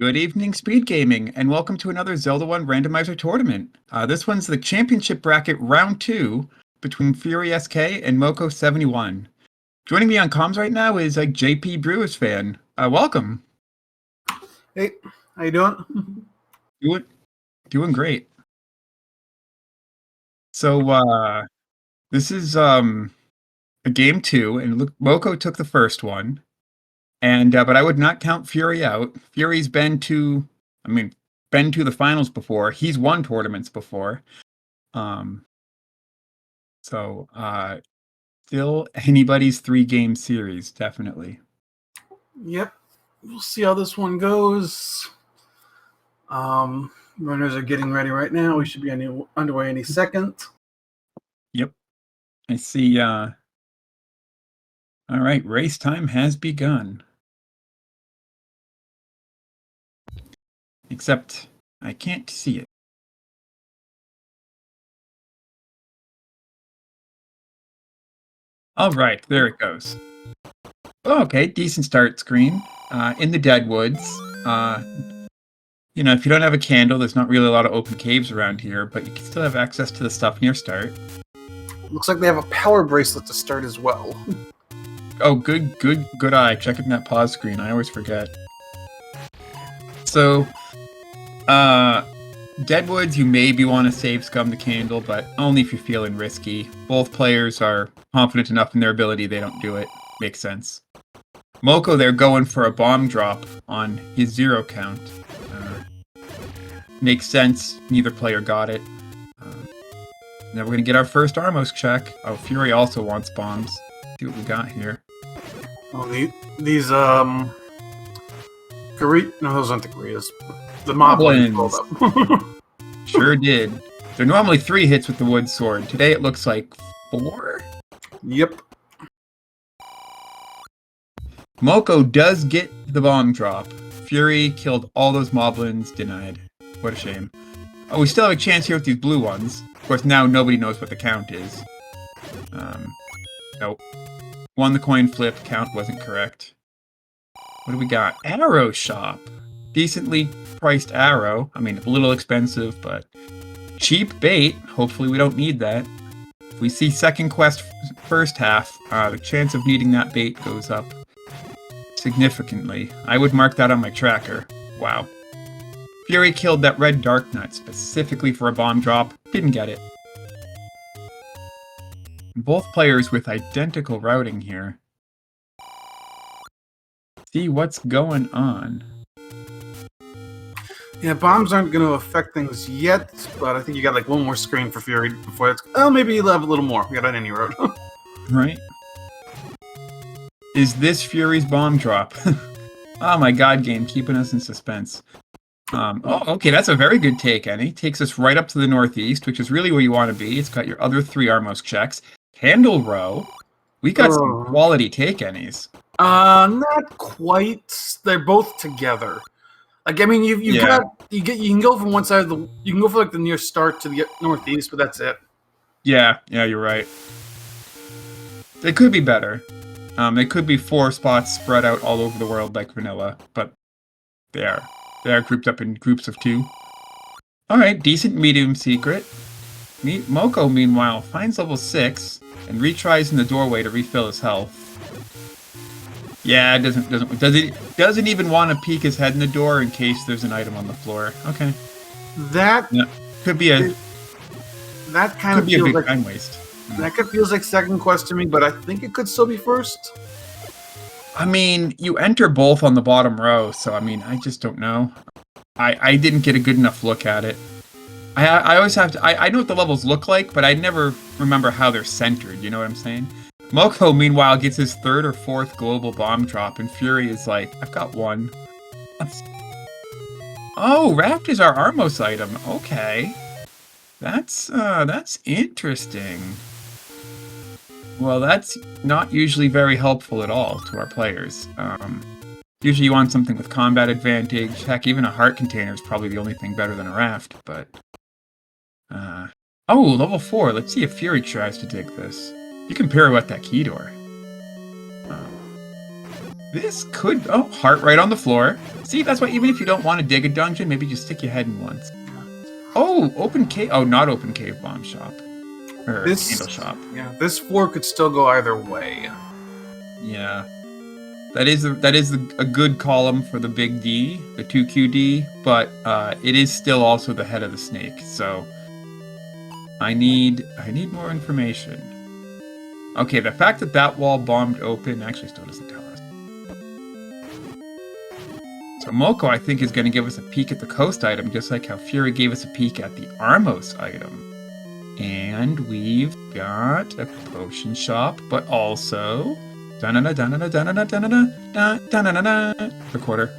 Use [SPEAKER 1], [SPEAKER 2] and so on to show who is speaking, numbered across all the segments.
[SPEAKER 1] Good evening, SpeedGaming, and welcome to another Zelda 1 Randomizer tournament. This one's the championship bracket round 2 between FurySK and Mocco71. Joining me on comms right now is JP Brewers fan. Welcome.
[SPEAKER 2] Hey, how you doing?
[SPEAKER 1] Doing great. So this is a game 2, and Mocco took the first one. And but I would not count Fury out. Fury's been to the finals before. He's won tournaments before. So still anybody's 3-game series, definitely.
[SPEAKER 2] Yep. We'll see how this one goes. Runners are getting ready right now. We should be underway any second.
[SPEAKER 1] Yep. I see all right, race time has begun. Except I can't see it. All right, there it goes. Oh, okay, decent start screen. In the Deadwoods. If you don't have a candle, there's not really a lot of open caves around here, but you can still have access to the stuff near start.
[SPEAKER 2] Looks like they have a power bracelet to start as well.
[SPEAKER 1] Oh, good eye. Checking that pause screen. I always forget. So, Deadwoods, you maybe want to save scum the candle, but only if you're feeling risky. Both players are confident enough in their ability they don't do it. Makes sense. Mocco, they're going for a bomb drop on his 0 count. Makes sense. Neither player got it. Now we're going to get our first Armos check. Oh, Fury also wants bombs. See what we got here.
[SPEAKER 2] Oh, these no, those aren't the Koreas. The Moblins.
[SPEAKER 1] Sure did. They're normally 3 hits with the wood sword. Today it looks like 4?
[SPEAKER 2] Yep.
[SPEAKER 1] Mocco does get the bomb drop. Fury killed all those Moblins, denied. What a shame. Oh, we still have a chance here with these blue ones. Of course, now nobody knows what the count is. Nope. Won the coin flip, count wasn't correct. What do we got? Arrow shop. Decently priced arrow. I mean, a little expensive, but cheap bait. Hopefully we don't need that. If we see second quest first half, the chance of needing that bait goes up significantly. I would mark that on my tracker. Wow. Fury killed that red dark nut specifically for a bomb drop. Didn't get it. Both players with identical routing here. See what's going on.
[SPEAKER 2] Yeah, bombs aren't going to affect things yet, but I think you got like one more screen for Fury before it's... Oh, maybe you'll have a little more. We got on any road.
[SPEAKER 1] Right. Is this Fury's bomb drop? Oh my god, game, keeping us in suspense. Oh, okay, that's a very good take, Annie. Takes us right up to the northeast, which is really where you want to be. It's got your other 3 Armos checks. Candle row. We got some quality take, Annies.
[SPEAKER 2] Not quite. They're both together. Like, I mean, you can go from one side of the... You can go for like the near start to the northeast, but that's it.
[SPEAKER 1] Yeah, you're right. They could be better. They could be 4 spots spread out all over the world like vanilla, but they are. They are grouped up in groups of 2. Alright, decent medium secret. Mocco, meanwhile, finds level 6 and retries in the doorway to refill his health. Yeah, doesn't even want to peek his head in the door in case there's an item on the floor. Okay.
[SPEAKER 2] That
[SPEAKER 1] could be a big time waste.
[SPEAKER 2] That could feels like second quest to me, but I think it could still be first.
[SPEAKER 1] I mean, you enter both on the bottom row, so I mean, I just don't know. I didn't get a good enough look at it. I always have to... I know what the levels look like, but I never remember how they're centered, you know what I'm saying? Mocco, meanwhile, gets his 3rd or 4th global bomb drop, and Fury is like, I've got 1. Oh, Raft is our Armos item. Okay. That's interesting. Well, that's not usually very helpful at all to our players. Usually you want something with combat advantage. Heck, even a heart container is probably the only thing better than a raft, but... Oh, level 4. Let's see if Fury tries to take this. You can pirouette that key door. This could... Oh, heart right on the floor. See, that's why even if you don't want to dig a dungeon, maybe just stick your head in once. Oh, open cave... Oh, not open cave bomb shop. Or candle shop.
[SPEAKER 2] Yeah, this 4 could still go either way.
[SPEAKER 1] Yeah. That is a good column for the big D, the 2QD, but it is still also the head of the snake, so... I need more information. Okay, the fact that that wall bombed open actually still doesn't tell us. So Mocco, I think, is going to give us a peek at the coast item, just like how Fury gave us a peek at the Armos item. And we've got a potion shop, but also... Recorder.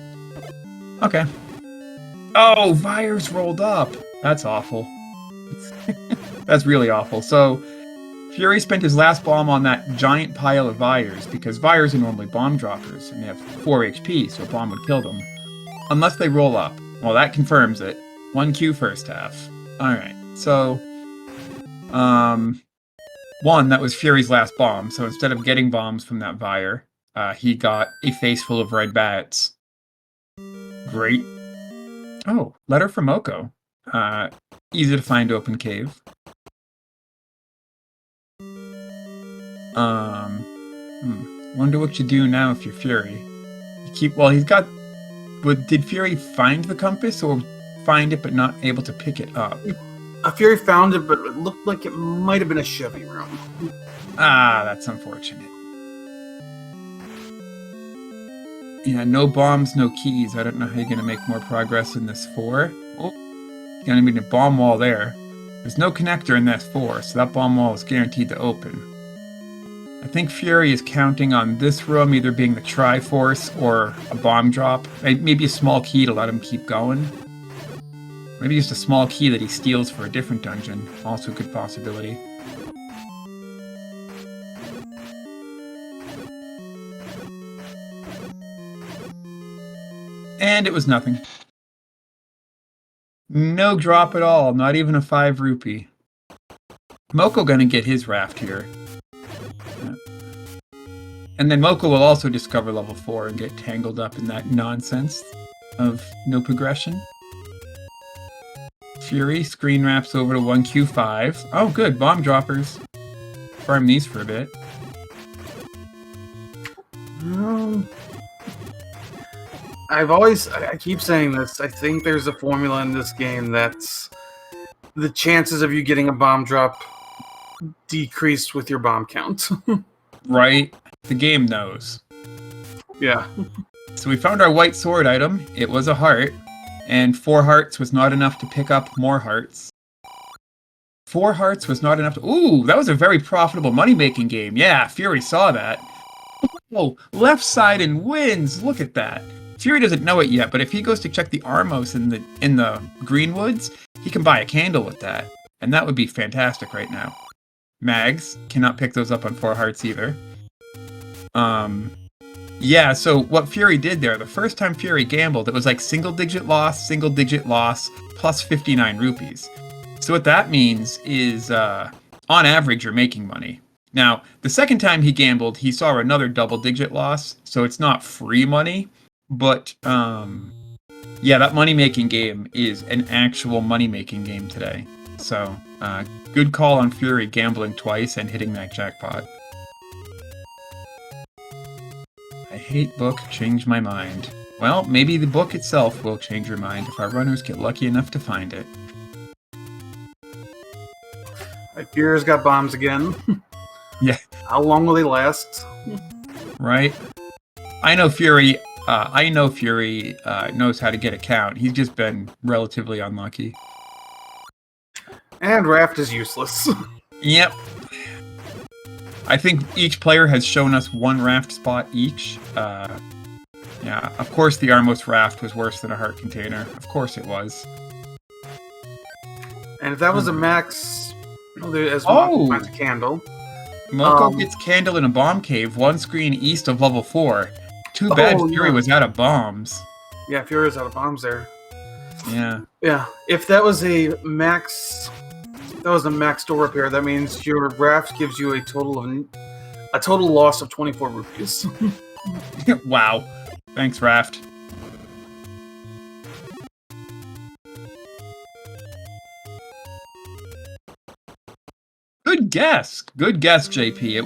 [SPEAKER 1] Okay. Oh, Vires rolled up! That's awful. That's really awful. So, Fury spent his last bomb on that giant pile of Vires, because Vires are normally bomb droppers, and they have 4 HP, so a bomb would kill them. Unless they roll up. Well, that confirms it. 1Q first half. Alright, so... 1, that was Fury's last bomb, so instead of getting bombs from that Vire, he got a face full of red bats. Great. Oh, letter from Mocco. Easy to find open cave. Wonder what you do now if you're Fury. You keep... Well, he's got... But did Fury find the compass, or find it but not able to pick it up?
[SPEAKER 2] Fury found it, but it looked like it might have been a Chevy room.
[SPEAKER 1] Ah, that's unfortunate. Yeah, no bombs, no keys. I don't know how you're going to make more progress in this 4. Oh, you're going to need a bomb wall there. There's no connector in this 4, so that bomb wall is guaranteed to open. I think Fury is counting on this room either being the Triforce or a bomb drop. Maybe a small key to let him keep going. Maybe just a small key that he steals for a different dungeon. Also a good possibility. And it was nothing. No drop at all. Not even a 5 rupee. Mocco gonna get his raft here. Yeah. And then Mocco will also discover level 4 and get tangled up in that nonsense of no progression. Fury screen wraps over to 1Q5. Oh, good. Bomb droppers. Farm these for a bit.
[SPEAKER 2] I keep saying this. I think there's a formula in this game that's the chances of you getting a bomb drop decrease with your bomb count.
[SPEAKER 1] Right? The game knows.
[SPEAKER 2] Yeah.
[SPEAKER 1] So we found our white sword item. It was a heart. And 4 hearts was not enough to pick up more hearts. 4 hearts was not enough to... Ooh, that was a very profitable money-making game. Yeah, Fury saw that. Oh, left side and wins. Look at that. Fury doesn't know it yet, but if he goes to check the Armos in the Greenwoods, he can buy a candle with that. And that would be fantastic right now. Mags cannot pick those up on 4 hearts either. Yeah, so what Fury did there, the first time Fury gambled, it was like single digit loss, plus 59 rupees. So what that means is, on average, you're making money. Now, the second time he gambled, he saw another double digit loss, so it's not free money, but, yeah, that money-making game is an actual money-making game today. So, good call on Fury gambling twice and hitting that jackpot. I hate book, change my mind. Well, maybe the book itself will change your mind if our runners get lucky enough to find it.
[SPEAKER 2] My Fury's got bombs again.
[SPEAKER 1] Yeah.
[SPEAKER 2] How long will they last?
[SPEAKER 1] Right? I know Fury knows how to get a count. He's just been relatively unlucky.
[SPEAKER 2] And raft is useless.
[SPEAKER 1] Yep. I think each player has shown us 1 raft spot each. Yeah, of course the Armos raft was worse than a heart container. Of course it was.
[SPEAKER 2] And if that was a max, as Mocco finds a candle.
[SPEAKER 1] Mocco gets candle in a bomb cave, 1 screen east of level 4. Too bad Fury was out of bombs.
[SPEAKER 2] Yeah, Fury was out of bombs there.
[SPEAKER 1] Yeah.
[SPEAKER 2] Yeah, if that was a max... That was a max door repair. That means your raft gives you a total loss of 24 rupees.
[SPEAKER 1] Wow. Thanks, Raft. Good guess. Good guess, JP.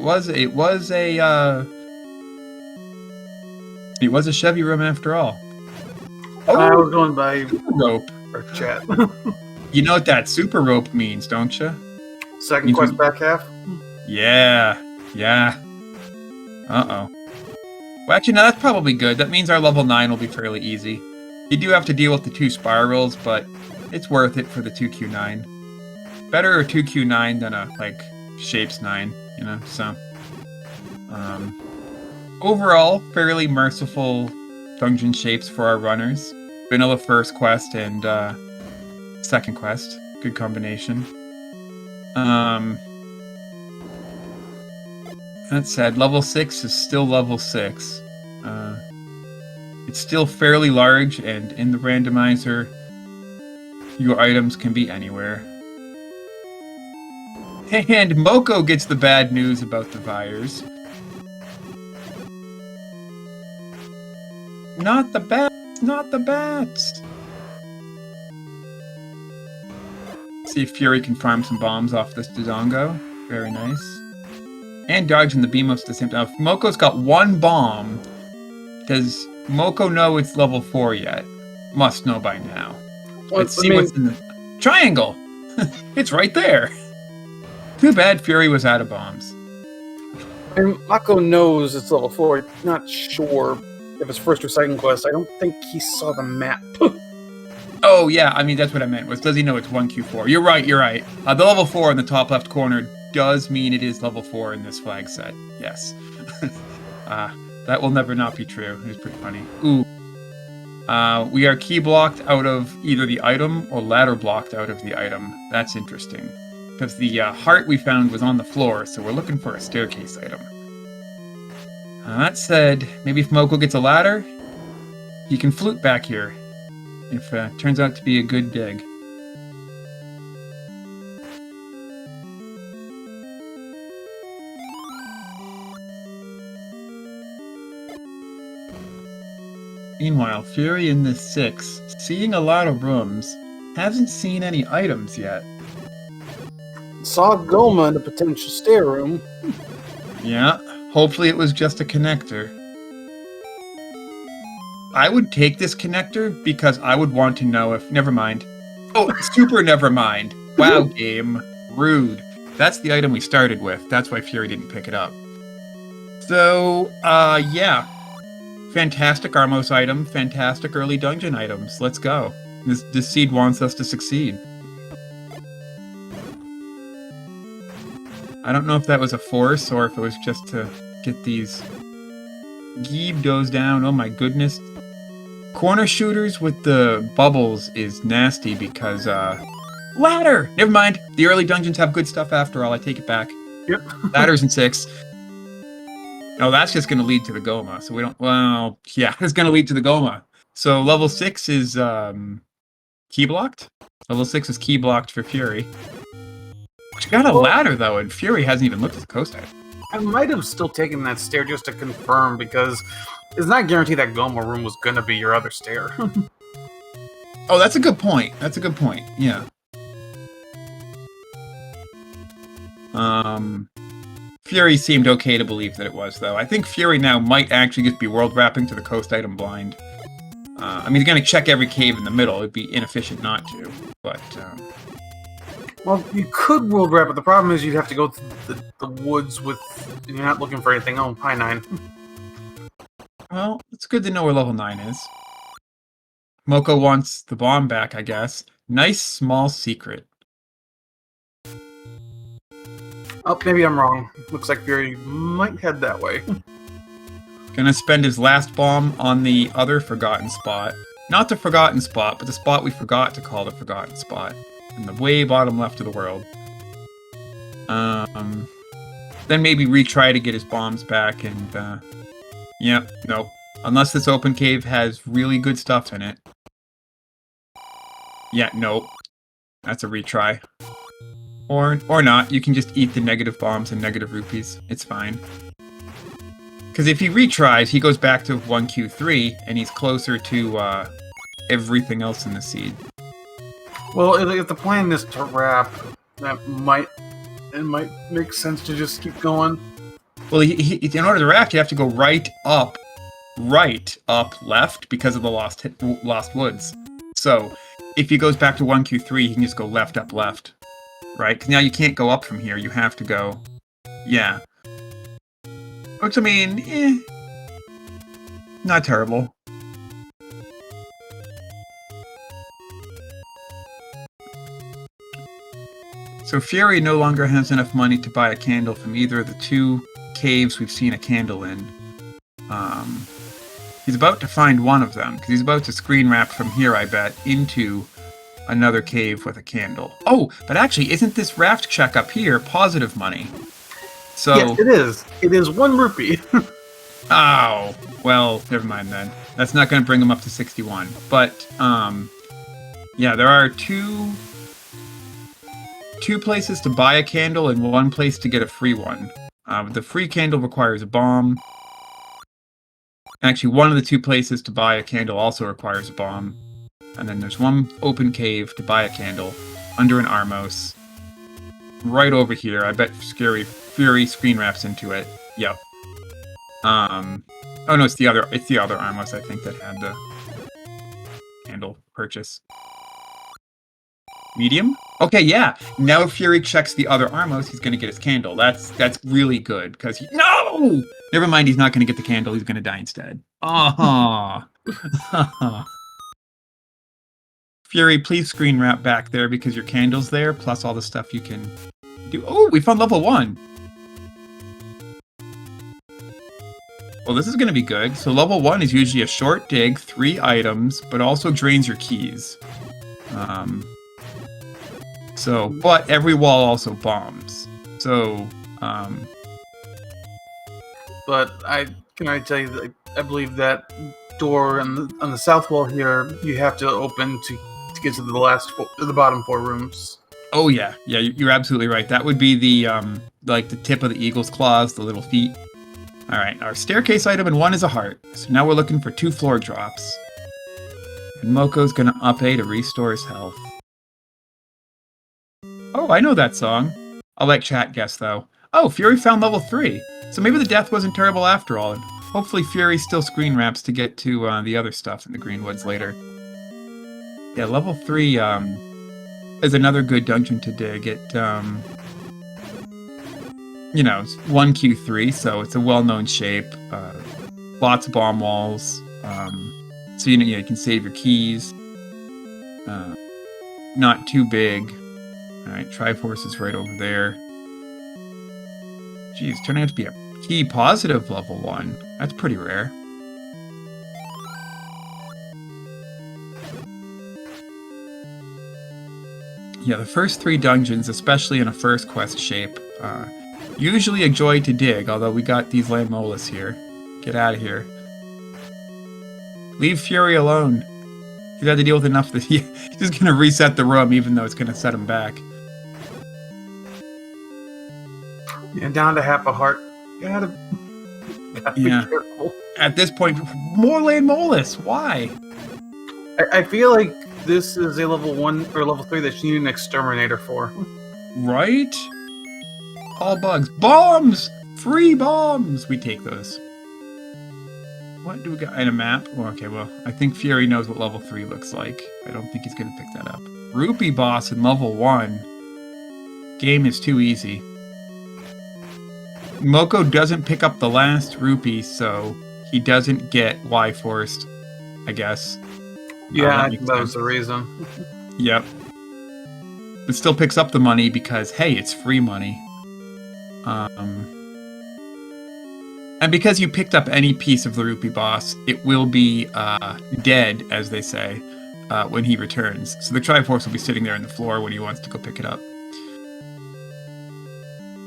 [SPEAKER 1] It was a Chevy room after all.
[SPEAKER 2] I
[SPEAKER 1] Oh,
[SPEAKER 2] was going by
[SPEAKER 1] super rope.
[SPEAKER 2] our chat.
[SPEAKER 1] You know what that super rope means, don't you?
[SPEAKER 2] Second quest back half.
[SPEAKER 1] Yeah. Yeah. Uh-oh. Well, actually, no, that's probably good. That means our level 9 will be fairly easy. You do have to deal with the 2 spirals, but it's worth it for the 2Q9. Better a 2Q9 than a, like, Shapes 9, you know, so... overall, fairly merciful dungeon shapes for our runners. Vanilla first quest and, second quest. Good combination. That said, level 6 is still level 6. It's still fairly large, and in the randomizer, your items can be anywhere. And Mocco gets the bad news about the Vyres. Not the bats! Not the bats! See if Fury can farm some bombs off this Dodongo. Very nice. And dodging the Beamos at the same time. If Mocco's got one bomb, does Mocco know it's level 4 yet? Must know by now.
[SPEAKER 2] Well,
[SPEAKER 1] Let's see what's in the triangle! It's right there! Too bad Fury was out of bombs.
[SPEAKER 2] And Mocco knows it's level 4. Not sure if it's first or second quest. I don't think he saw the map.
[SPEAKER 1] Oh, yeah, I mean, that's what I meant. Was does he know it's 1Q4? You're right, you're right. The level 4 in the top left corner does mean it is level 4 in this flag set. Yes. That will never not be true. It was pretty funny. Ooh. We are key blocked out of either the item or ladder blocked out of the item. That's interesting. Because the heart we found was on the floor, so we're looking for a staircase item. That said, maybe if Mocco gets a ladder, he can flute back here. If it turns out to be a good dig. Meanwhile, Fury in this 6, seeing a lot of rooms, hasn't seen any items yet.
[SPEAKER 2] Saw Goma in a potential stair room.
[SPEAKER 1] Yeah, hopefully it was just a connector. I would take this connector because I would want to know if... Never mind. Oh, super never mind. Wow, game. Rude. That's the item we started with. That's why Fury didn't pick it up. So, yeah. Fantastic Armos item. Fantastic early dungeon items. Let's go. This seed wants us to succeed. I don't know if that was a force or if it was just to get these Geebdos down. Oh my goodness. Corner shooters with the bubbles is nasty because, ladder! Never mind. The early dungeons have good stuff after all. I take it back.
[SPEAKER 2] Yep.
[SPEAKER 1] Ladders in 6. No, that's just going to lead to the Goma. So we don't... Well, yeah, it's going to lead to the Goma. So level 6 is, key blocked? Level 6 is key blocked for Fury. She got a ladder, though, and Fury hasn't even looked at the coast item.
[SPEAKER 2] I might have still taken that stair just to confirm, because it's not guaranteed that Goma room was going to be your other stair.
[SPEAKER 1] Oh, that's a good point. That's a good point. Yeah. Fury seemed okay to believe that it was, though. I think Fury now might actually just be world wrapping to the coast item blind. I mean, he's going to check every cave in the middle. It'd be inefficient not to, but...
[SPEAKER 2] Well, you could world wrap, but the problem is you'd have to go through the woods with... You're not looking for anything. Oh, hi, 9.
[SPEAKER 1] Well, it's good to know where level 9 is. Mocco wants the bomb back, I guess. Nice small secret.
[SPEAKER 2] Oh, maybe I'm wrong. Looks like Fury might head that way.
[SPEAKER 1] Gonna spend his last bomb on the other forgotten spot. Not the forgotten spot, but the spot we forgot to call the forgotten spot. In the way bottom left of the world. Then maybe retry to get his bombs back and, yeah, nope. Unless this open cave has really good stuff in it. Yeah, nope. That's a retry. Or not. You can just eat the negative bombs and negative rupees. It's fine. Because if he retries, he goes back to 1Q3, and he's closer to everything else in the seed.
[SPEAKER 2] Well, if the plan is to wrap, it might make sense to just keep going.
[SPEAKER 1] Well, in order to raft, you have to go right, up, left because of the lost woods. So, if he goes back to 1Q3, he can just go left, up, left. Right? Because now you can't go up from here. You have to go... Yeah. Which, I mean, not terrible. So Fury no longer has enough money to buy a candle from either of the two caves we've seen a candle in. He's about to find one of them, because he's about to screen wrap from here, I bet, into another cave with a candle. Oh, but actually, isn't this raft check up here positive money? So,
[SPEAKER 2] yes, it is. It is 1 rupee.
[SPEAKER 1] Oh, well, never mind then. That's not going to bring him up to 61. But, yeah, there are two places to buy a candle and 1 place to get a free one. The free candle requires a bomb. Actually, one of the 2 places to buy a candle also requires a bomb. And then there's 1 open cave to buy a candle under an Armos. Right over here. I bet Fury screen wraps into it. Yep. Oh no, it's the other Armos, I think, that had the candle purchase. Medium? Okay, yeah. Now if Fury checks the other Armos, he's gonna get his candle. That's really good, because no! Never mind, he's not gonna get the candle, he's gonna die instead. Oh. Fury, please screen wrap back there because your candle's there, plus all the stuff you can do. Oh, we found level 1! Well, this is going to be good. So level 1 is usually a short dig, 3 items, but also drains your keys. But every wall also bombs. So,
[SPEAKER 2] But can I tell you that I believe that door on the south wall here you have to open to get to the bottom 4 rooms.
[SPEAKER 1] Oh yeah, you're absolutely right. That would be the like the tip of the eagle's claws, the little feet. All right, our staircase item and 1 is a heart. So now we're looking for 2 floor drops. And Mocco's gonna up A to restore his health. Oh, I know that song. I'll let chat guess though. Oh, Fury found level 3. So maybe the death wasn't terrible after all. And hopefully Fury still screen wraps to get to the other stuff in the Greenwoods later. Yeah, level 3 is another good dungeon to dig. It you know, it's 1Q3, so it's a well-known shape. Lots of bomb walls. So you can save your keys. Not too big. Alright, Triforce is right over there. Geez, turning out to be a key positive level 1. That's pretty rare. Yeah, the first 3 dungeons, especially in a first quest shape, usually a joy to dig, although we got these Lammolas here. Get out of here. Leave Fury alone. He's had to deal with enough that he's just going to reset the room, even though it's going to set him back.
[SPEAKER 2] Yeah, down to half a heart. Gotta be careful.
[SPEAKER 1] At this point, more Lammolas. Why?
[SPEAKER 2] I feel like this is a level 1 or level 3 that you need an exterminator for.
[SPEAKER 1] Right? All bugs. Bombs! Free bombs! We take those. What do we got? And a map? Oh, okay, well, I think Fury knows what level 3 looks like. I don't think he's going to pick that up. Rupee boss in level 1. Game is too easy. Mocco doesn't pick up the last rupee, so he doesn't get Y-forced, I guess.
[SPEAKER 2] Yeah, I think that was the reason.
[SPEAKER 1] Yep. But still picks up the money because, hey, it's free money. And because you picked up any piece of the rupee boss, it will be dead, as they say, when he returns. So the Triforce will be sitting there on the floor when he wants to go pick it up.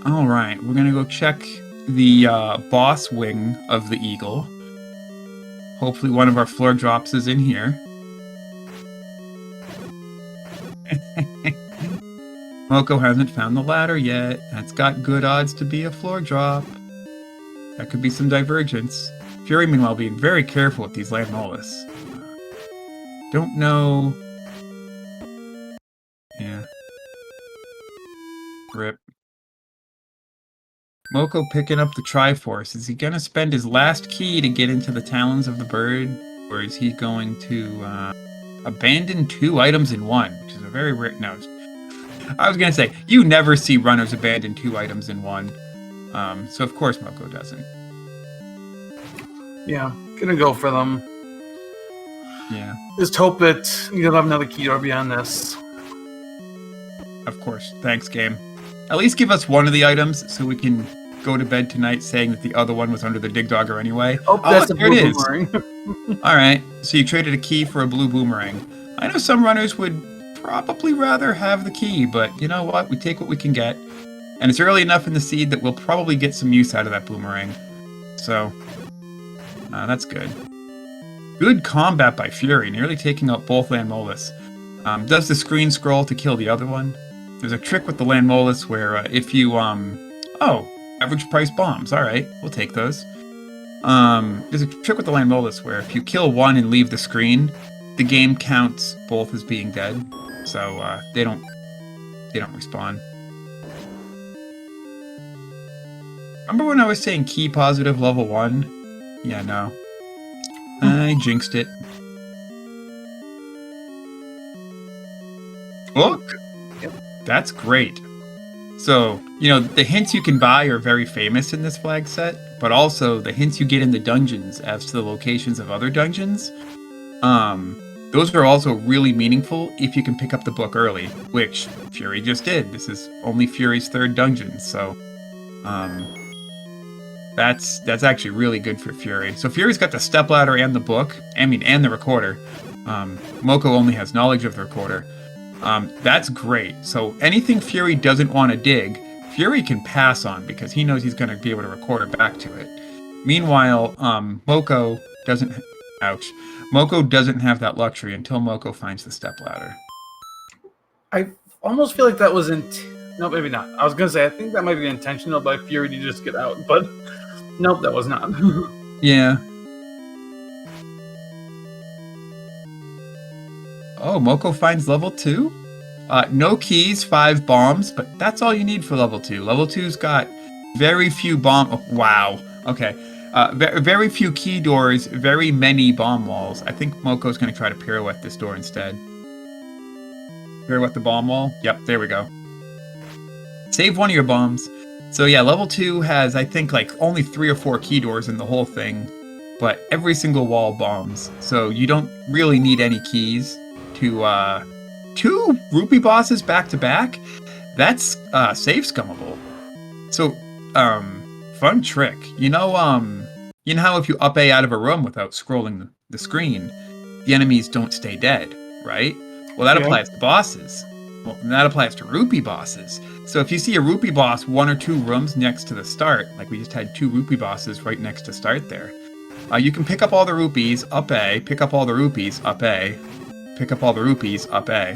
[SPEAKER 1] Alright, we're gonna go check the boss wing of the eagle. Hopefully one of our floor drops is in here. Mocco hasn't found the ladder yet. That's got good odds to be a floor drop. That could be some divergence. Fury, meanwhile, being very careful with these land mollis. Don't know. Yeah. Rip. Mocco picking up the Triforce. Is he gonna spend his last key to get into the talons of the bird? Or is he going to abandon 2 items in 1? Which is a very rare... No. I was gonna say, you never see runners abandon 2 items in 1. So of course Mocco doesn't.
[SPEAKER 2] Yeah, gonna go for them.
[SPEAKER 1] Yeah.
[SPEAKER 2] Just hope that you'll have another key door beyond this.
[SPEAKER 1] Of course. Thanks, game. At least give us one of the items so we can go to bed tonight saying that the other one was under the dig dogger anyway.
[SPEAKER 2] Oh, that's a
[SPEAKER 1] there it
[SPEAKER 2] blue
[SPEAKER 1] is.
[SPEAKER 2] boomerang.
[SPEAKER 1] Alright, so you traded a key for a blue boomerang. I know some runners would probably rather have the key, but you know what? We take what we can get. And it's early enough in the seed that we'll probably get some use out of that boomerang. So, that's good. Good combat by Fury, nearly taking out both land mollis. Does the screen scroll to kill the other one? There's a trick with the land mollis where if you, oh, average price bombs. Alright, we'll take those. There's a trick with the land mollis where if you kill one and leave the screen, the game counts both as being dead. So, they don't respawn. Remember when I was saying key positive level 1? Yeah, no. I jinxed it. Look!
[SPEAKER 2] Yep.
[SPEAKER 1] That's great. So, you know, the hints you can buy are very famous in this flag set, but also the hints you get in the dungeons as to the locations of other dungeons, those are also really meaningful if you can pick up the book early, which Fury just did. This is only Fury's 3rd dungeon, so that's actually really good for Fury. So Fury's got the stepladder and the book, and the recorder. Mocco only has knowledge of the recorder. That's great. So anything Fury doesn't want to dig, Fury can pass on because he knows he's going to be able to record it back to it. Meanwhile, Mocco doesn't... Ouch. Mocco doesn't have that luxury until Mocco finds the stepladder.
[SPEAKER 2] I almost feel like that was no, maybe not. I was gonna say I think that might be intentional by Fury to just get out, but nope, that was not.
[SPEAKER 1] Yeah. Oh, Mocco finds level 2? No keys, 5 bombs, but that's all you need for level 2. Level 2's got very few oh, wow. Okay. Very few key doors, very many bomb walls. I think Mocco's going to try to pirouette this door instead. Pirouette the bomb wall? Yep, there we go. Save one of your bombs. So yeah, level 2 has, I think, like only 3 or 4 key doors in the whole thing, but every single wall bombs. So you don't really need any keys to 2 rupee bosses back to back. That's save scummable. So fun trick. You know how if you up A out of a room without scrolling the screen, the enemies don't stay dead, right? Well, that applies to bosses. Well, and that applies to rupee bosses. So if you see a rupee boss 1 or 2 rooms next to the start, like we just had 2 rupee bosses right next to start there, you can pick up all the rupees, up A, pick up all the rupees, up A, pick up all the rupees, up A.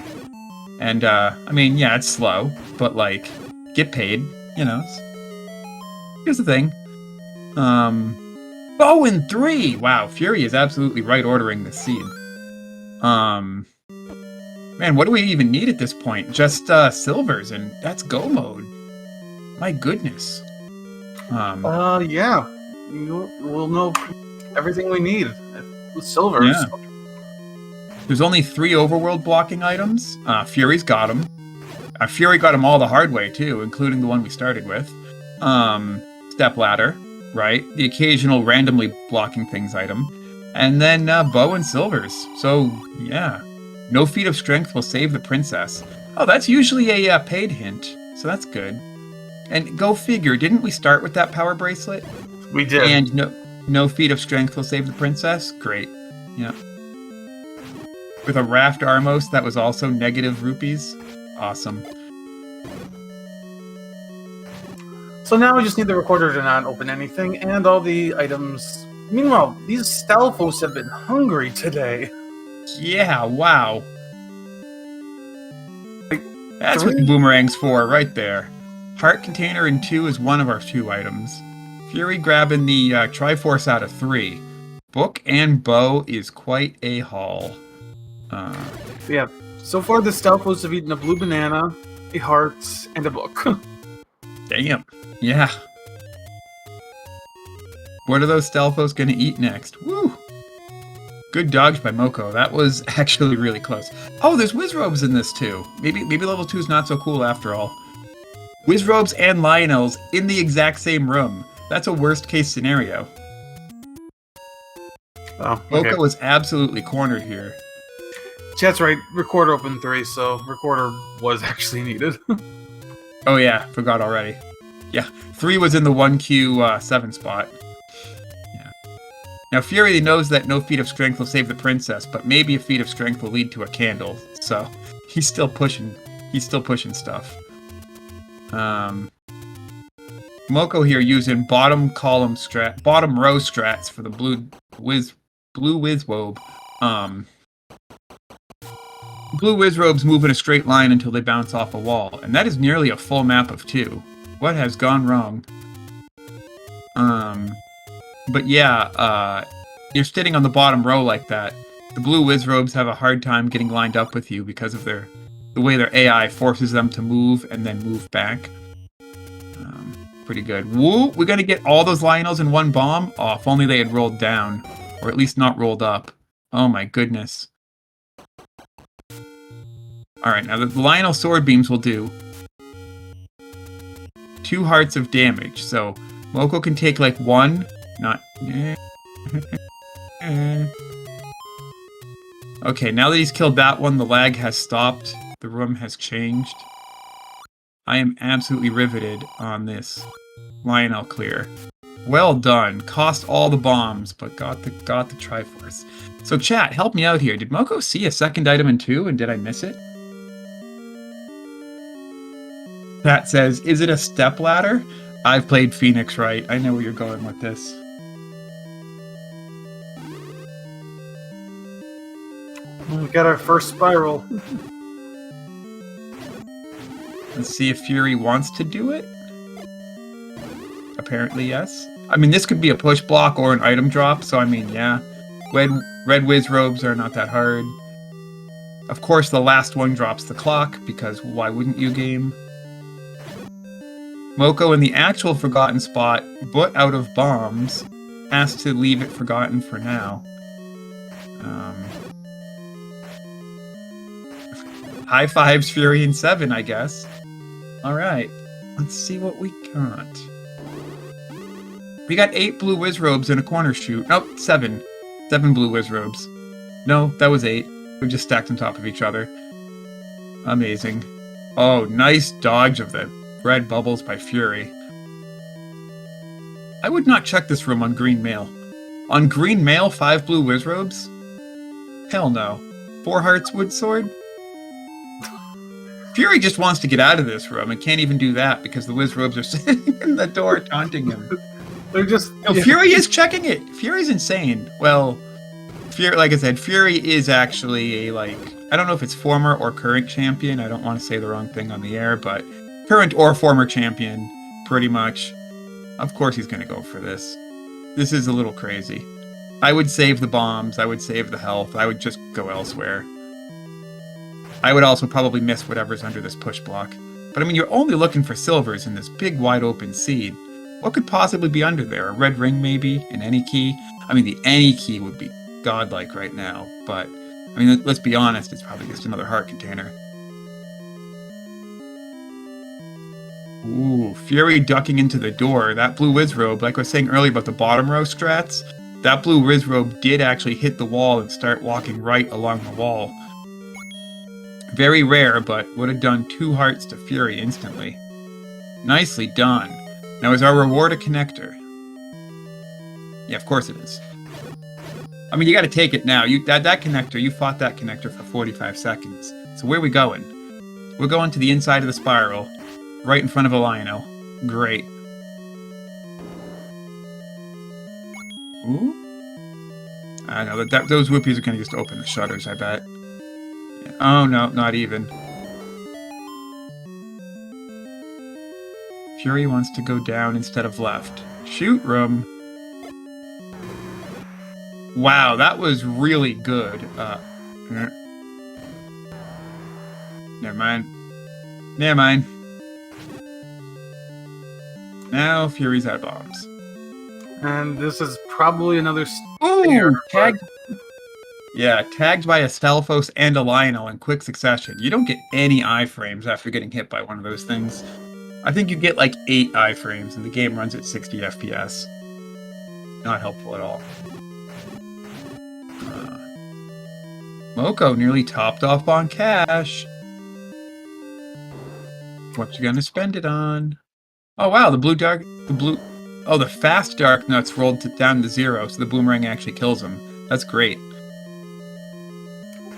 [SPEAKER 1] And, I mean, yeah, it's slow, but, like, get paid, you know. Here's the thing. Bow in 3! Wow, Fury is absolutely right ordering this seed. Man, what do we even need at this point? Just, silvers, and that's go mode. My goodness.
[SPEAKER 2] Yeah. We'll know everything we need with silvers.
[SPEAKER 1] Yeah. There's only 3 overworld blocking items. Fury's got them. Fury got them all the hard way, too, including the one we started with. Stepladder, right? The occasional randomly blocking things item. And then bow and silvers. So, yeah. No feat of strength will save the princess. Oh, that's usually a paid hint. So that's good. And go figure, didn't we start with that power bracelet?
[SPEAKER 2] We did.
[SPEAKER 1] And no feat of strength will save the princess? Great. Yeah. With a Raft Armos that was also negative rupees? Awesome.
[SPEAKER 2] So now we just need the recorder to not open anything, and all the items. Meanwhile, these Stalfos have been hungry today.
[SPEAKER 1] Yeah, wow. That's what the boomerang's for, right there. Heart container in 2 is one of our 2 items. Fury grabbing the Triforce out of 3. Book and Bow is quite a haul.
[SPEAKER 2] Yeah. So far, the Stelfos have eaten a blue banana, a heart, and a book.
[SPEAKER 1] Damn. Yeah. What are those Stelfos going to eat next? Woo! Good dodge by Mocco. That was actually really close. Oh, there's Wizrobes in this too. Maybe level 2 is not so cool after all. Wizrobes and Lionels in the exact same room. That's a worst case scenario.
[SPEAKER 2] Oh, okay.
[SPEAKER 1] Mocco was absolutely cornered here.
[SPEAKER 2] Chat's right. Recorder opened 3, so recorder was actually needed.
[SPEAKER 1] Oh yeah, forgot already. Yeah, 3 was in the 1Q7 spot. Yeah. Now Fury knows that no feat of strength will save the princess, but maybe a feat of strength will lead to a candle. So he's still pushing. He's still pushing stuff. Mocco here using bottom row strats for the blue Wizrobe. Blue Wizrobes move in a straight line until they bounce off a wall, and that is nearly a full map of 2. What has gone wrong? But yeah, you're sitting on the bottom row like that. The blue Wizrobes have a hard time getting lined up with you because of the way their AI forces them to move and then move back. Pretty good. Woo! We're gonna get all those Lionels in one bomb? Oh, if only they had rolled down. Or at least not rolled up. Oh my goodness. Alright, now the Lionel Sword Beams will do 2 hearts of damage. So, Mocco can take like 1. Not... Okay, now that he's killed that one, the lag has stopped. The room has changed. I am absolutely riveted on this Lionel clear. Well done. Cost all the bombs, but got the Triforce. So chat, help me out here. Did Mocco see a second item in 2, and did I miss it? Pat says, is it a step ladder? I've played Phoenix right. I know where you're going with this.
[SPEAKER 2] We got our first spiral.
[SPEAKER 1] Let's see if Fury wants to do it. Apparently, yes. I mean, this could be a push block or an item drop, so I mean, yeah. Red Wizrobes are not that hard. Of course, the last one drops the clock, because why wouldn't you, game? Mocco in the actual forgotten spot, but out of bombs, has to leave it forgotten for now. High fives, Fury in 7, I guess. Alright, let's see what we got. We got 8 blue Wizrobes in a corner shoot. Nope, 7. 7 blue Wizrobes. No, that was 8. We just stacked on top of each other. Amazing. Oh, nice dodge of the red bubbles by Fury. I would not check this room on green mail. On green mail, 5 blue Wizrobes? Hell no. 4 hearts wood sword? Fury just wants to get out of this room and can't even do that because the Wizrobes are sitting in the door taunting him.
[SPEAKER 2] They're just...
[SPEAKER 1] No, yeah. Fury is checking it! Fury's insane. Well, Fury, like I said, Fury is actually a, like... I don't know if it's former or current champion. I don't want to say the wrong thing on the air, but current or former champion, pretty much. Of course he's going to go for this. This is a little crazy. I would save the bombs. I would save the health. I would just go elsewhere. I would also probably miss whatever's under this push block. But I mean, you're only looking for silvers in this big wide open seed. What could possibly be under there? A red ring maybe? An any key? I mean, the any key would be godlike right now. But, I mean, let's be honest, it's probably just another heart container. Ooh, Fury ducking into the door. That blue Wizrobe, like I was saying earlier about the bottom row strats, that blue Wizrobe did actually hit the wall and start walking right along the wall. Very rare, but would have done 2 hearts to Fury instantly. Nicely done. Now, is our reward a connector? Yeah, of course it is. I mean, you got to take it now. That connector, you fought that connector for 45 seconds. So where are we going? We're going to the inside of the spiral, right in front of a Lionel. Great. Ooh. I know that those whoopies are going to just open the shutters, I bet. Oh, no, not even. Fury wants to go down instead of left. Shoot room. Wow, that was really good. Never mind. Never mind. Now Fury's out of bombs.
[SPEAKER 2] And this is probably another
[SPEAKER 1] Ooh, tagged. Yeah, tagged by a Stalfos and a Lionel in quick succession. You don't get any iframes after getting hit by one of those things. I think you get like 8 iframes, and the game runs at 60 FPS. Not helpful at all. Mocco nearly topped off on cash. What you gonna spend it on? Oh wow, the fast dark nuts rolled down to 0, so the boomerang actually kills him. That's great.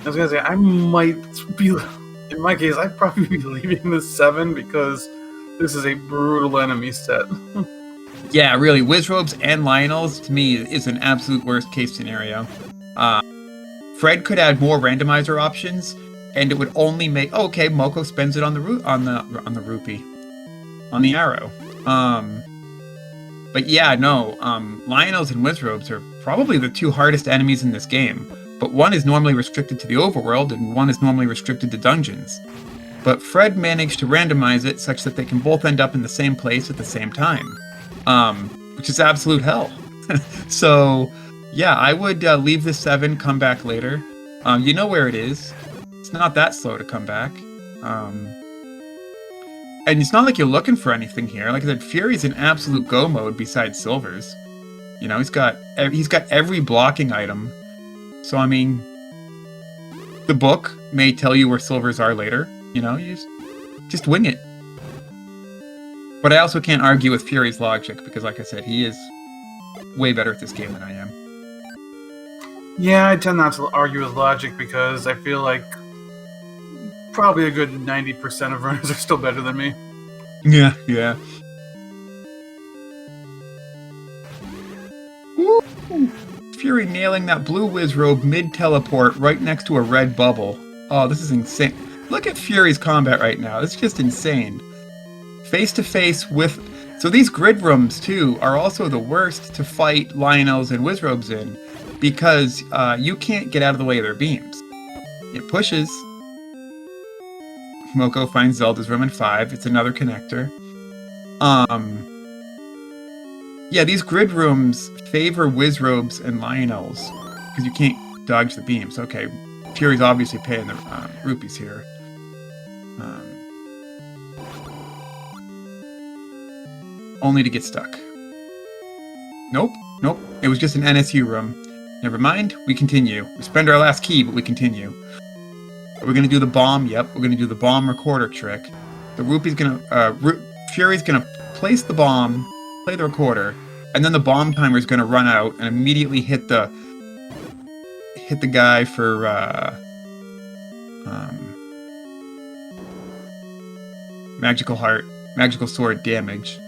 [SPEAKER 2] I was gonna say, I might be, in my case, I'd probably be leaving this 7 because this is a brutal enemy set.
[SPEAKER 1] Yeah, really, Wizrobes and Lionels, to me, is an absolute worst case scenario. Fred could add more randomizer options, and it would only make... Oh, okay, Mocco spends it on the rupee. On the arrow. But yeah, no, Lionels and Wizrobes are probably the 2 hardest enemies in this game. But one is normally restricted to the overworld, and one is normally restricted to dungeons. But Fred managed to randomize it such that they can both end up in the same place at the same time. Which is absolute hell. So, yeah, I would leave the 7, come back later. You know where it is. It's not that slow to come back. And it's not like you're looking for anything here. Like I said, Fury's in absolute go mode besides Silver's. You know, he's got every blocking item. So, I mean, the book may tell you where Silver's are later. You know, you just wing it. But I also can't argue with Fury's logic, because like I said, he is way better at this game than I am.
[SPEAKER 2] Yeah, I tend not to argue with logic, because I feel like probably a good 90% of runners are still better than me.
[SPEAKER 1] Yeah, yeah. Woo! Fury nailing that blue Wizrobe mid-teleport right next to a red bubble. Oh, this is insane. Look at Fury's combat right now. It's just insane. Face-to-face with... So these grid rooms, too, are also the worst to fight Lionels and Wizrobes in, because you can't get out of the way of their beams. It pushes. Mocco finds Zelda's room in 5. It's another connector. Yeah, these grid rooms favor Wizrobes and Lionels, because you can't dodge the beams. Okay, Fury's obviously paying the rupees here. Only to get stuck. Nope. It was just an NSU room. Never mind, we continue. We spend our last key, but we continue. Are we gonna do the bomb? Yep, we're gonna do the bomb recorder trick. The rupee's gonna, Fury's gonna place the bomb, play the recorder, and then the bomb timer's gonna run out and immediately hit the guy for, magical sword damage.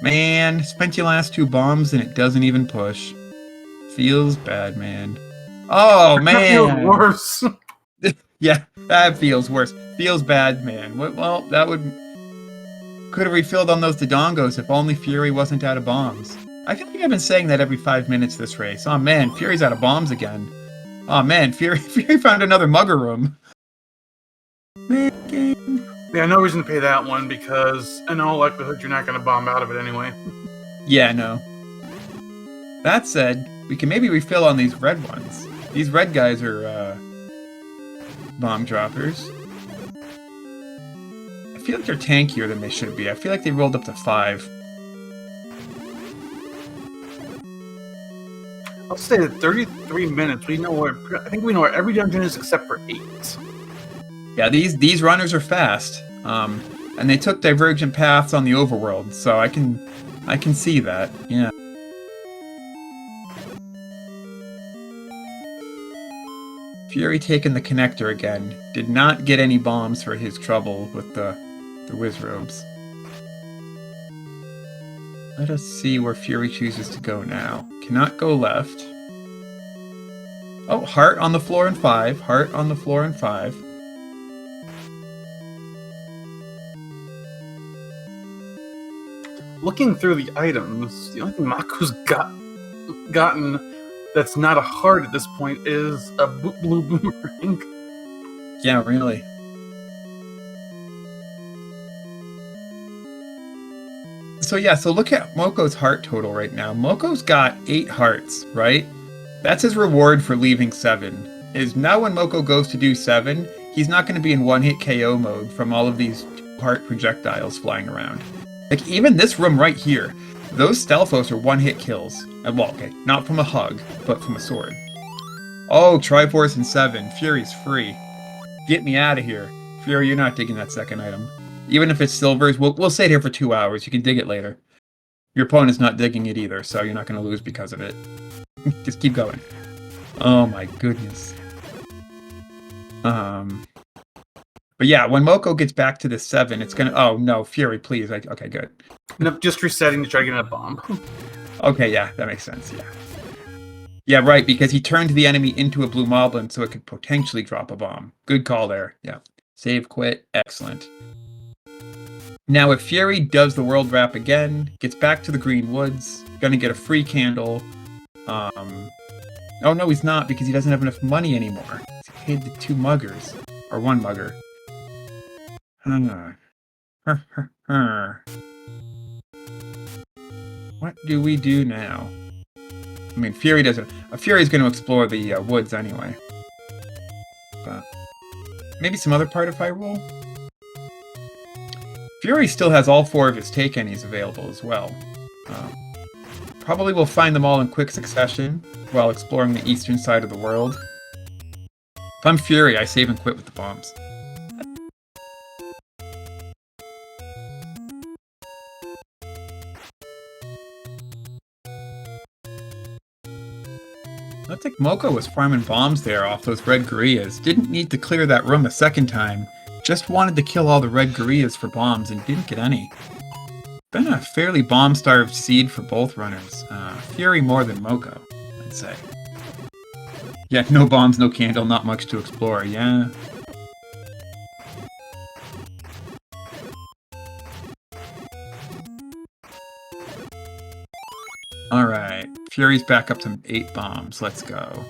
[SPEAKER 1] Man, spent your last 2 bombs and it doesn't even push. Feels bad, man. Oh, man!
[SPEAKER 2] That feels worse.
[SPEAKER 1] Yeah, that feels worse. Feels bad, man. Well, that would... Could have refilled on those Dodongos if only Fury wasn't out of bombs. I feel like I've been saying that every 5 minutes this race. Oh, man, Fury's out of bombs again. Oh, man, Fury found another mugger room. Man, game.
[SPEAKER 2] Yeah, no reason to pay that one, because in all likelihood you're not going to bomb out of it anyway.
[SPEAKER 1] Yeah, no. That said, we can maybe refill on these red ones. These red guys are, bomb droppers. I feel like they're tankier than they should be. I feel like they rolled up to 5.
[SPEAKER 2] I'll say that 33 minutes, I think we know where every dungeon is except for 8.
[SPEAKER 1] Yeah, these runners are fast, and they took divergent paths on the overworld, so I can see that. Yeah. Fury taking the connector again. Did not get any bombs for his trouble with the Wizrobes. Let us see where Fury chooses to go now. Cannot go left. Oh, heart on the floor in 5. Heart on the floor in 5.
[SPEAKER 2] looking through the items, the only thing Mocco's gotten that's not a heart at this point is a blue boomerang.
[SPEAKER 1] Yeah, really. So yeah, so look at Mocco's heart total right now. Mocco's got 8 hearts, right? That's his reward for leaving 7. Is now when Mocco goes to do 7, he's not going to be in one-hit KO mode from all of these heart projectiles flying around. Like, even this room right here, those Stelphos are one-hit kills. Well, okay, not from a hug, but from a sword. Oh, Triforce and 7. Fury's free. Get me out of here. Fury, you're not digging that second item. Even if it's silvers, we'll stay here for 2 hours. You can dig it later. Your opponent's not digging it either, so you're not going to lose because of it. Just keep going. Oh my goodness. But yeah, when Mocco gets back to the 7, it's gonna. Oh no, Fury, please. Okay, good.
[SPEAKER 2] Nope, just resetting to try to get a bomb.
[SPEAKER 1] Okay, yeah, that makes sense. Yeah. Yeah, right, because he turned the enemy into a blue moblin so it could potentially drop a bomb. Good call there. Yeah. Save, quit. Excellent. Now, if Fury does the world wrap again, gets back to the Green Woods, gonna get a free candle. Oh no, he's not, because he doesn't have enough money anymore. He paid the 2 muggers. Or 1 mugger. What do we do now? I mean, Fury doesn't... Fury's going to explore the woods anyway. But maybe some other part of Hyrule? Fury still has all 4 of his take any's available as well. Probably will find them all in quick succession while exploring the eastern side of the world. If I'm Fury, I save and quit with the bombs. Looks like Mocco was farming bombs there off those red gorillas. Didn't need to clear that room a second time. Just wanted to kill all the red gorillas for bombs and didn't get any. Been a fairly bomb-starved seed for both runners. Fury more than Mocco, I'd say. Yeah, no bombs, no candle, not much to explore, yeah. Alright, Fury's back up to 8 bombs, let's go.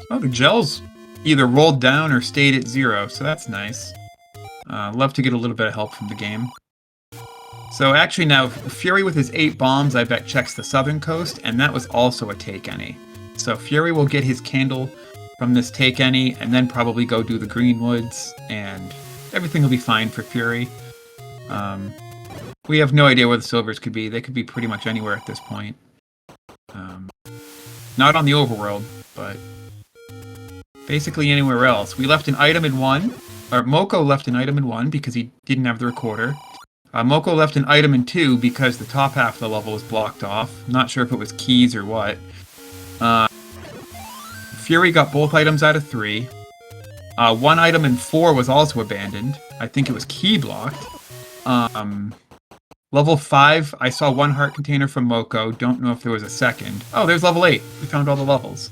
[SPEAKER 1] Oh, the gels either rolled down or stayed at 0, so that's nice. Love to get a little bit of help from the game. So actually now, Fury with his 8 bombs, I bet checks the southern coast, and that was also a take any. So Fury will get his candle from this take any, and then probably go do the Green Woods, and everything will be fine for Fury. We have no idea where the silvers could be. They could be pretty much anywhere at this point. Not on the overworld, but basically anywhere else. We left an item in 1, or Mocco left an item in 1 because he didn't have the recorder. Mocco left an item in 2 because the top half of the level was blocked off. Not sure if it was keys or what. Fury got both items out of 3. 1 item in 4 was also abandoned. I think it was key blocked. Level 5, I saw 1 heart container from Mocco. Don't know if there was a second. Oh, there's level 8. We found all the levels.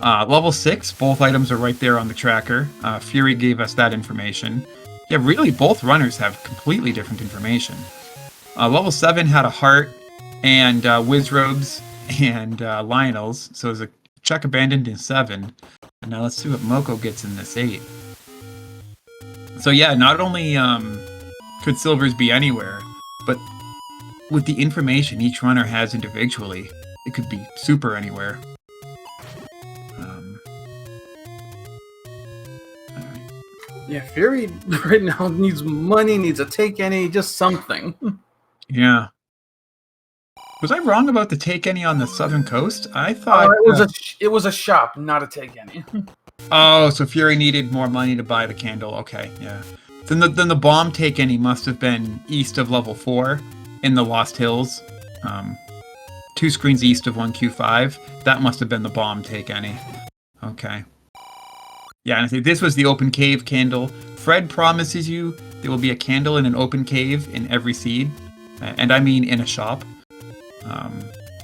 [SPEAKER 1] Level 6, both items are right there on the tracker. Fury gave us that information. Yeah, really, both runners have completely different information. Level 7 had a heart and Wizrobes and Lionel's, so there's a check abandoned in 7. And now let's see what Mocco gets in this 8. So yeah, not only could silvers be anywhere, but with the information each runner has individually, it could be super anywhere.
[SPEAKER 2] Yeah, Fury right now needs money, needs a take any, just something.
[SPEAKER 1] Yeah. Was I wrong about the take any on the southern coast? I thought
[SPEAKER 2] it was a shop, not a take any.
[SPEAKER 1] Oh, so Fury needed more money to buy the candle. Okay, yeah. Then the bomb take any must have been east of level 4 in the Lost Hills. 2 screens east of 1Q5. That must have been the bomb take any. Okay. Yeah, and I think this was the open cave candle. Fred promises you there will be a candle in an open cave in every seed. And I mean in a shop.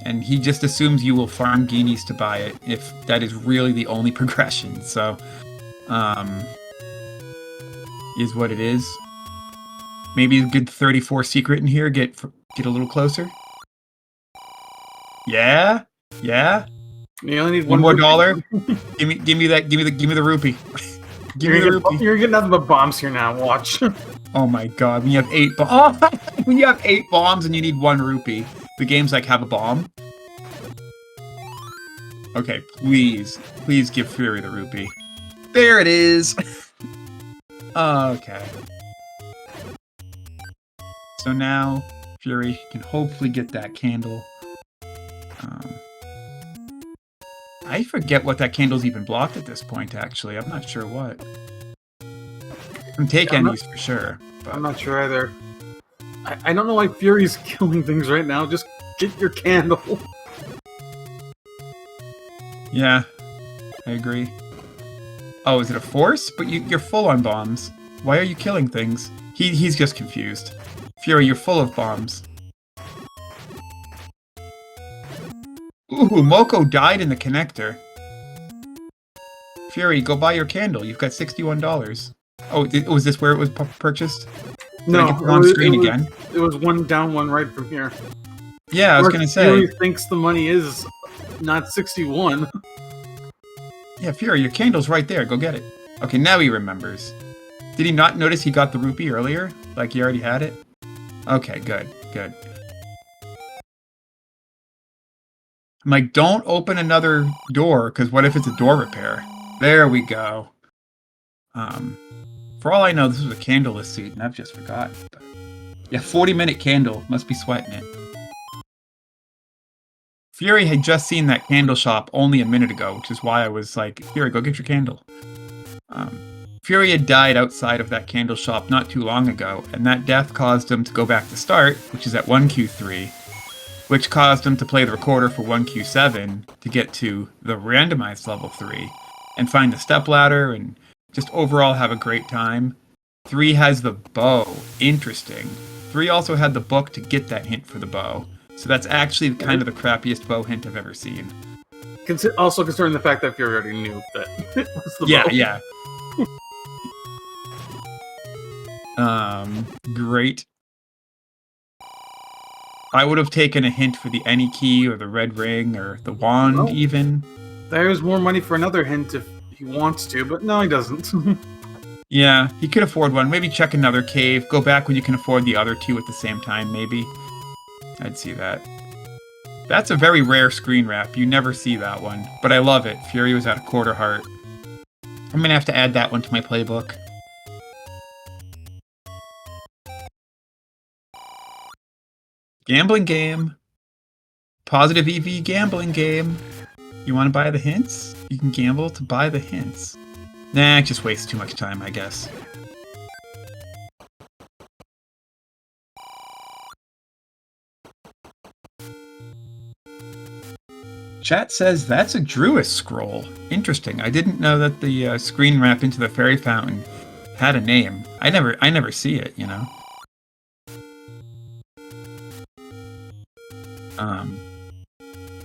[SPEAKER 1] And he just assumes you will farm guineas to buy it, if that is really the only progression. So, is what it is. Maybe a good 34 secret in here. Get a little closer. Yeah, yeah.
[SPEAKER 2] You only need
[SPEAKER 1] One more
[SPEAKER 2] rupee.
[SPEAKER 1] dollar. give me the rupee. Give me the rupee.
[SPEAKER 2] You're getting nothing but bombs here now. Watch.
[SPEAKER 1] Oh my god! When you have 8 bombs, when you have 8 bombs and you need 1 rupee, the game's like, have a bomb. Okay, please give Fury the rupee. There it is. Okay. So now Fury can hopefully get that candle. I forget what that candle's even blocked at this point, actually. I'm not sure what. I'm taking these for sure. But...
[SPEAKER 2] I'm not sure either. I don't know why Fury's killing things right now. Just get your candle.
[SPEAKER 1] Yeah, I agree. Oh, is it a force? But you're full on bombs. Why are you killing things? He's just confused. Fury, you're full of bombs. Ooh, Mocco died in the connector. Fury, go buy your candle. You've got $61. Oh, was this where it was purchased? Did I get the wrong screen again?
[SPEAKER 2] It was one down, one right from here.
[SPEAKER 1] Yeah, I was gonna say.
[SPEAKER 2] Fury thinks the money is not 61.
[SPEAKER 1] Yeah, Fury, your candle's right there. Go get it. Okay, now he remembers. Did he not notice he got the rupee earlier? Like he already had it? Okay, good. I'm like, don't open another door, because what if it's a door repair? There we go. For all I know, this was a candleless suit, and I've just forgotten. But yeah, 40-minute candle. Must be sweating it. Fury had just seen that candle shop only a minute ago, which is why I was like, Fury, go get your candle. Fury had died outside of that candle shop not too long ago, and that death caused him to go back to start, which is at 1Q3, which caused him to play the recorder for 1Q7 to get to the randomized level 3, and find the stepladder, and just overall have a great time. 3 has the bow. Interesting. 3 also had the book to get that hint for the bow. So that's actually kind of the crappiest bow hint I've ever seen.
[SPEAKER 2] Also considering the fact that Fury already knew that it was the bow.
[SPEAKER 1] Yeah. Great. I would have taken a hint for the any key or the red ring or the wand even.
[SPEAKER 2] There's more money for another hint if he wants to, but no, he doesn't.
[SPEAKER 1] Yeah, he could afford one. Maybe check another cave. Go back when you can afford the other 2 at the same time, maybe. I'd see that. That's a very rare screen wrap. You never see that one. But I love it. Fury was at a quarter heart. I'm gonna have to add that one to my playbook. Gambling game. Positive EV gambling game. You want to buy the hints? You can gamble to buy the hints. Nah, it just wastes too much time, I guess. Chat says that's a Druid scroll. Interesting. I didn't know that the screen wrap into the fairy fountain had a name. I never see it, you know.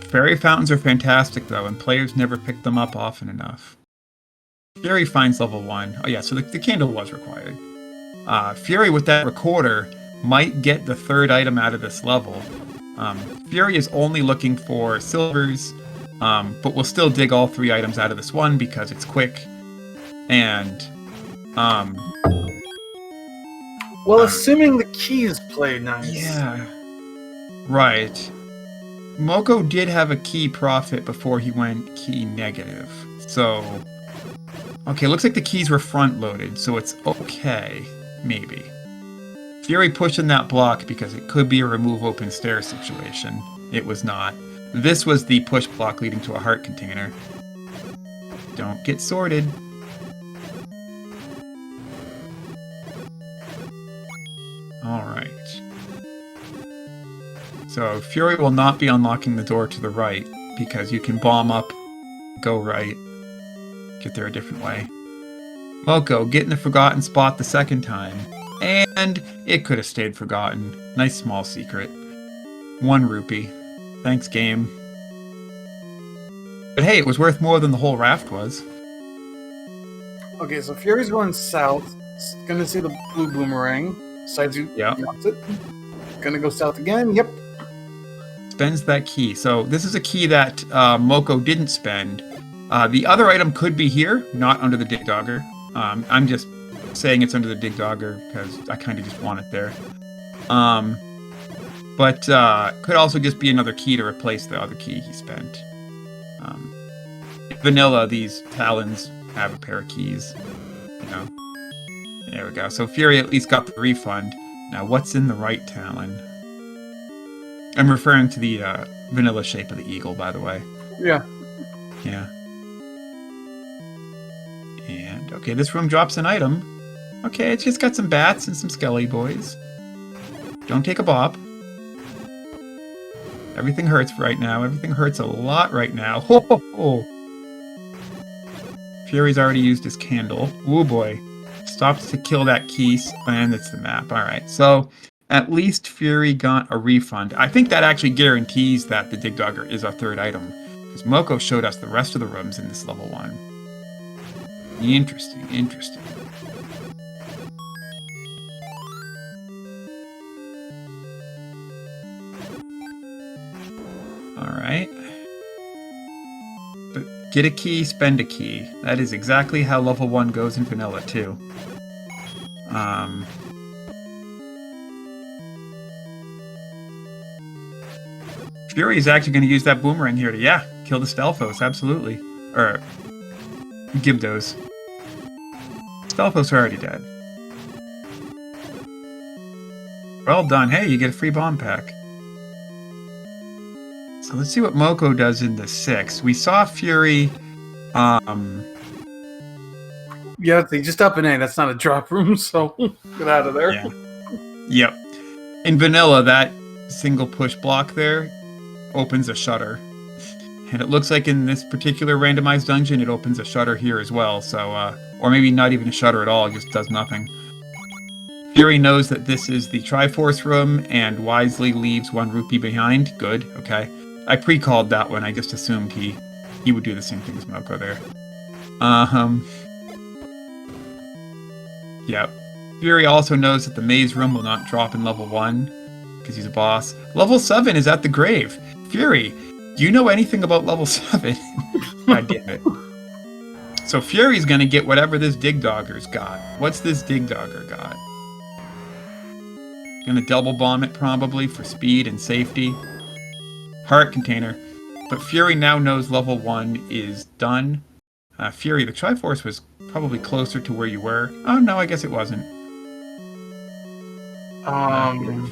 [SPEAKER 1] Fairy fountains are fantastic though, and players never pick them up often enough. Fury finds level 1. Oh yeah, so the candle was required. Fury with that recorder might get the 3rd item out of this level. Fury is only looking for silvers, but we'll still dig all 3 items out of this one because it's quick. And,
[SPEAKER 2] well, assuming the keys play nice.
[SPEAKER 1] Yeah. Right. Mocco did have a key profit before he went key negative. So, okay, looks like the keys were front-loaded, so it's okay. Maybe. Fury pushing that block because it could be a remove open stairs situation. It was not. This was the push block leading to a heart container. Don't get sorted. Alright. So Fury will not be unlocking the door to the right because you can bomb up, go right, get there a different way. Mocco, get in the forgotten spot the 2nd time. And it could have stayed forgotten. Nice small secret. 1 rupee. Thanks, game. But hey, it was worth more than the whole raft was.
[SPEAKER 2] Okay, so Fury's going south. It's gonna see the blue boomerang. Decides you
[SPEAKER 1] Yeah.
[SPEAKER 2] wants it. Gonna go south again. Yep.
[SPEAKER 1] Spends that key. So this is a key that Mocco didn't spend. The other item could be here, not under the Dig Dogger. I'm just saying it's under the Dig Dogger because I kind of just want it there. But could also just be another key to replace the other key he spent. Vanilla, these talons have a pair of keys. You know. There we go. So Fury at least got the refund. Now what's in the right talon? I'm referring to the vanilla shape of the eagle, by the way.
[SPEAKER 2] Yeah.
[SPEAKER 1] Yeah. And, okay, this room drops an item. Okay, it's just got some bats and some skelly boys. Don't take a bop. Everything hurts right now. Everything hurts a lot right now. Ho, ho, ho. Fury's already used his candle. Oh boy. Stops to kill that key, and it's the map. Alright, so at least Fury got a refund. I think that actually guarantees that the Dig Dogger is our third item, because Mocco showed us the rest of the rooms in this level 1. Interesting, interesting. Alright. But get a key, spend a key. That is exactly how level 1 goes in vanilla, too. Fury is actually going to use that boomerang here to, yeah, kill the Stelphos, absolutely. Or, Gibdos. Stelphos are already dead. Well done. Hey, you get a free bomb pack. So let's see what Mocco does in the 6. We saw Fury,
[SPEAKER 2] Yeah, they just up an A. That's not a drop room, so get out of there.
[SPEAKER 1] Yeah. Yep. In vanilla, that single push block there opens a shutter. And it looks like in this particular randomized dungeon, it opens a shutter here as well. So, or maybe not even a shutter at all, it just does nothing. Fury knows that this is the Triforce room and wisely leaves 1 rupee behind. Good, okay. I pre-called that one, I just assumed he would do the same thing as Mocco there. Yep. Fury also knows that the maze room will not drop in level 1, because he's a boss. Level 7 is at the grave. Fury, do you know anything about level 7? God damn it. So Fury's gonna get whatever this Dig Dogger's got. What's this Dig Dogger got? Gonna double bomb it probably for speed and safety. Heart container. But Fury now knows level 1 is done. Fury, the Triforce was probably closer to where you were. Oh no, I guess it wasn't.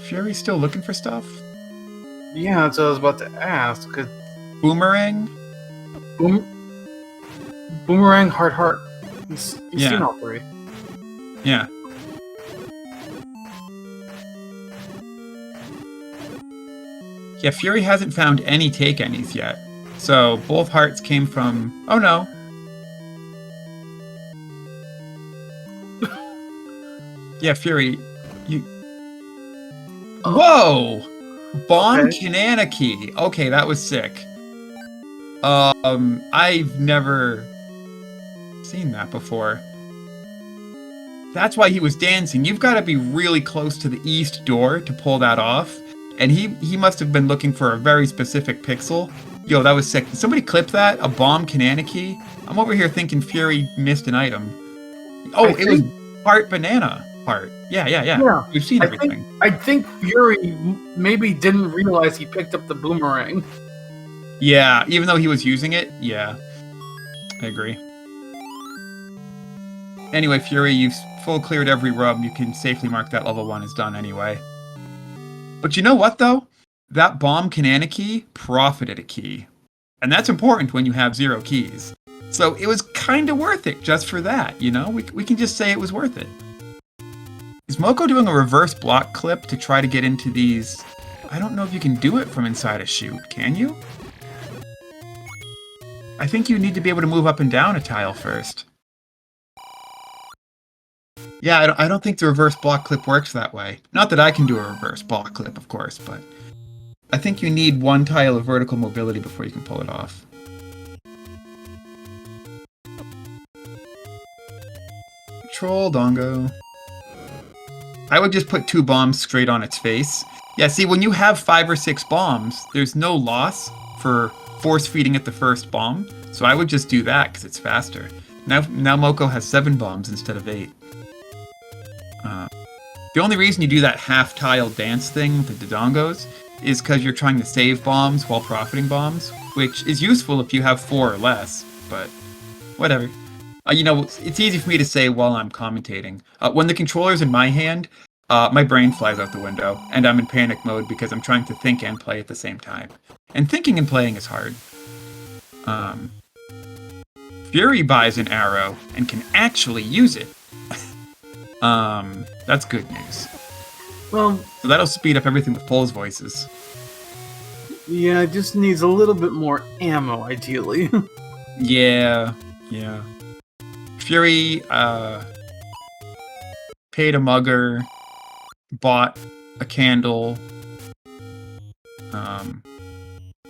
[SPEAKER 1] Fury's still looking for stuff?
[SPEAKER 2] Yeah, that's what I was about to ask.
[SPEAKER 1] Boomerang?
[SPEAKER 2] Boomerang, heart. He's
[SPEAKER 1] Yeah.
[SPEAKER 2] seen all 3.
[SPEAKER 1] Yeah. Yeah, Fury hasn't found any take-any's yet. So both hearts came from... Oh no. Yeah, Fury, you... Whoa! Bomb Kananaki. Okay, that was sick. I've never seen that before. That's why he was dancing. You've got to be really close to the east door to pull that off. And he must have been looking for a very specific pixel. Yo, that was sick. Did somebody clip that? A bomb Kananaki? I'm over here thinking Fury missed an item. Oh, it was heart banana heart. Yeah. We've seen everything.
[SPEAKER 2] I think Fury maybe didn't realize he picked up the boomerang.
[SPEAKER 1] Yeah, even though he was using it. Yeah, I agree. Anyway, Fury, you've full cleared every room. You can safely mark that level 1 is done anyway. But you know what, though? That bomb Kananaki profited a key. And that's important when you have 0 keys. So it was kind of worth it just for that, you know? We can just say it was worth it. Is Mocco doing a reverse block clip to try to get into these... I don't know if you can do it from inside a chute, can you? I think you need to be able to move up and down a tile first. Yeah, I don't think the reverse block clip works that way. Not that I can do a reverse block clip, of course, but... I think you need 1 tile of vertical mobility before you can pull it off. Troll Dongo. I would just put 2 bombs straight on its face. Yeah, see, when you have 5 or 6 bombs, there's no loss for force feeding it the first bomb. So I would just do that because it's faster. Now Mocco has 7 bombs instead of 8. The only reason you do that half-tile dance thing with the Dodongos is because you're trying to save bombs while profiting bombs, which is useful if you have 4 or less, but whatever. You know, it's easy for me to say while I'm commentating. When the controller's in my hand, my brain flies out the window, and I'm in panic mode because I'm trying to think and play at the same time. And thinking and playing is hard. Fury buys an arrow and can actually use it. That's good news.
[SPEAKER 2] Well,
[SPEAKER 1] so that'll speed up everything with Pole's voices.
[SPEAKER 2] Yeah, it just needs a little bit more ammo, ideally.
[SPEAKER 1] Yeah. Fury, paid a mugger, bought a candle,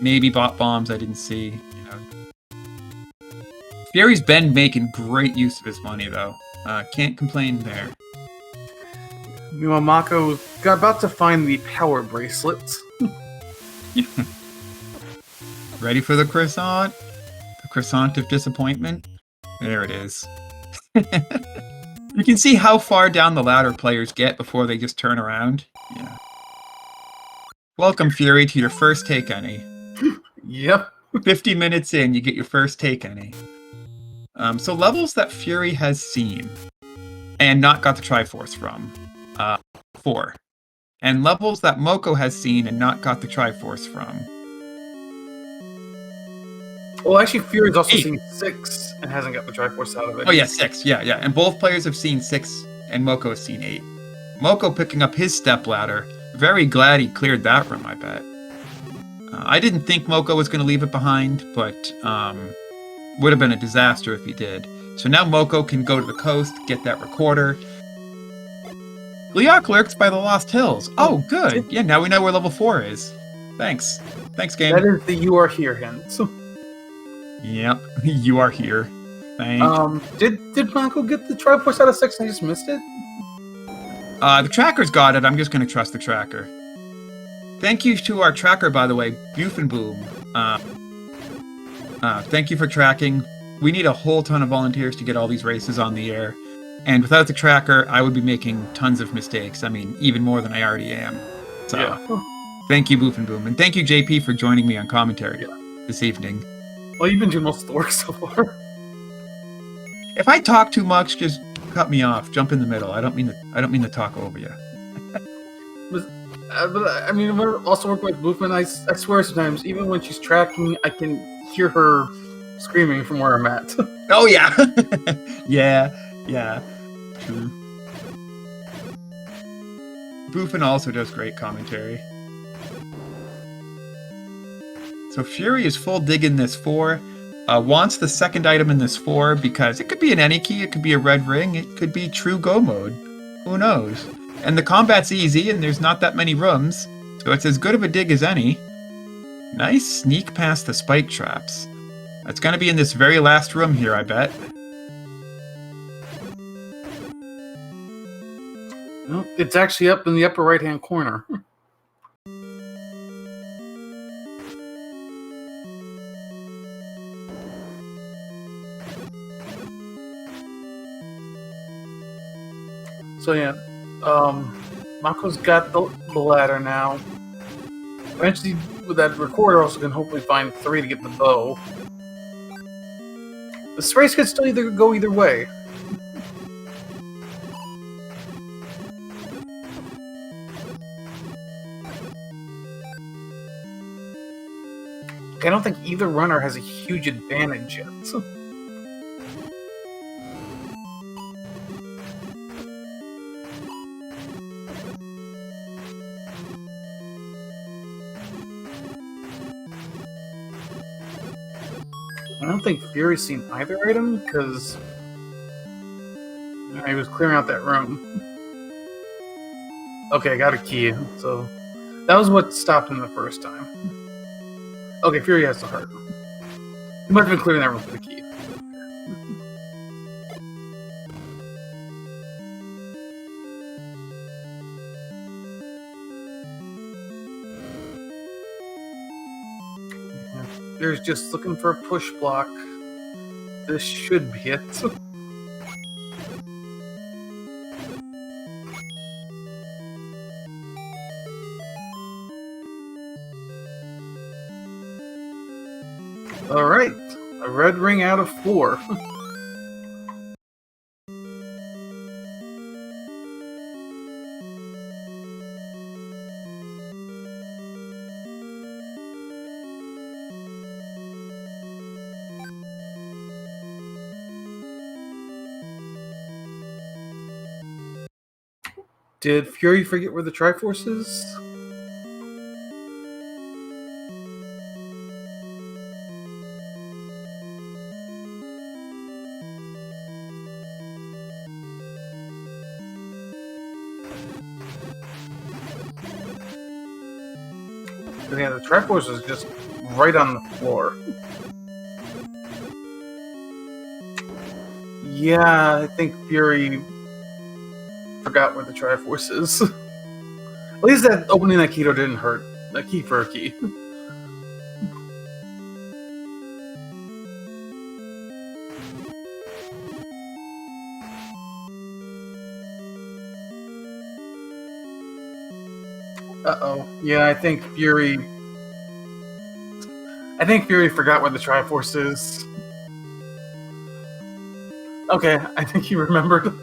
[SPEAKER 1] maybe bought bombs I didn't see, you know. Fury's been making great use of his money, though. Can't complain there.
[SPEAKER 2] Meanwhile, Mocco got about to find the power bracelets.
[SPEAKER 1] Ready for the croissant? The croissant of disappointment? There it is. You can see how far down the ladder players get before they just turn around. Yeah. Welcome, Fury, to your first take any.
[SPEAKER 2] Yep.
[SPEAKER 1] 50 minutes in, you get your first take any. So levels that Fury has seen and not got the Triforce from. 4. And levels that Mocco has seen and not got the Triforce from.
[SPEAKER 2] Well, actually, Fury's also
[SPEAKER 1] 8.
[SPEAKER 2] seen 6 and hasn't got the Triforce out of it.
[SPEAKER 1] Oh yeah, 6. Yeah. And both players have seen 6 and Mocco has seen 8. Mocco picking up his stepladder. Very glad he cleared that room, I bet. I didn't think Mocco was going to leave it behind, but would have been a disaster if he did. So now Mocco can go to the coast, get that recorder. Leok lurks by the Lost Hills. Oh, good. Yeah, now we know where level 4 is. Thanks, game.
[SPEAKER 2] That is the "you are here" hint.
[SPEAKER 1] Yep, you are here. Thanks.
[SPEAKER 2] Did Mocco get the Triforce out of 6 and I just missed it?
[SPEAKER 1] The tracker's got it. I'm just going to trust the tracker. Thank you to our tracker, by the way, Boom. Thank you for tracking. We need a whole ton of volunteers to get all these races on the air. And without the tracker, I would be making tons of mistakes. I mean, even more than I already am. So, yeah. Thank you, Boom. And thank you, JP, for joining me on commentary this evening.
[SPEAKER 2] Well, you've been doing most of the work so far.
[SPEAKER 1] If I talk too much, just cut me off. Jump in the middle. I don't mean to talk over you.
[SPEAKER 2] But I mean, when I also work with Boofman, I swear sometimes, even when she's tracking me, I can hear her screaming from where I'm at.
[SPEAKER 1] Oh, yeah. Yeah. True. Boofman also does great commentary. So Fury is full dig in this 4. Wants the second item in this 4 because it could be an any key, it could be a red ring, it could be true go mode. Who knows? And the combat's easy and there's not that many rooms, so it's as good of a dig as any. Nice sneak past the spike traps. It's going to be in this very last room here, I bet.
[SPEAKER 2] No, it's actually up in the upper right-hand corner. So yeah, Mocco's got the ladder now. Eventually, with that recorder, also can hopefully find 3 to get the bow. This race could still go either way. I don't think either runner has a huge advantage yet. I don't think Fury's seen either item, because he was clearing out that room. Okay, I got a key, so that was what stopped him the first time. Okay, Fury has the heart. He must have been clearing that room for the key. There's just looking for a push block. This should be it. Alright, a red ring out of 4. Did Fury forget where the Triforce is? Yeah, the Triforce is just right on the floor. Yeah, I think Fury forgot where the Triforce is. At least that opening that Keto didn't hurt. That key for a key. Uh-oh. Yeah, I think Fury forgot where the Triforce is. Okay, I think he remembered.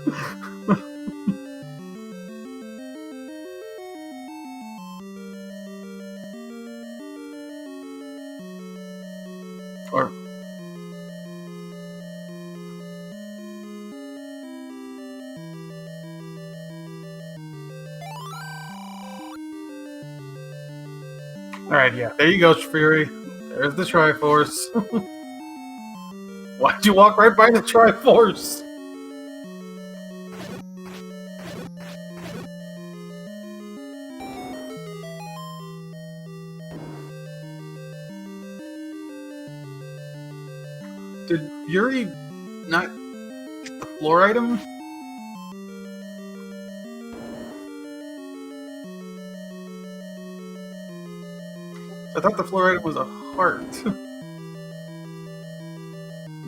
[SPEAKER 2] Or... Alright, yeah. There you go, Fury. There's the Triforce. Why'd you walk right by the Triforce? Did Fury not get the floor item? I thought the floor item was a heart.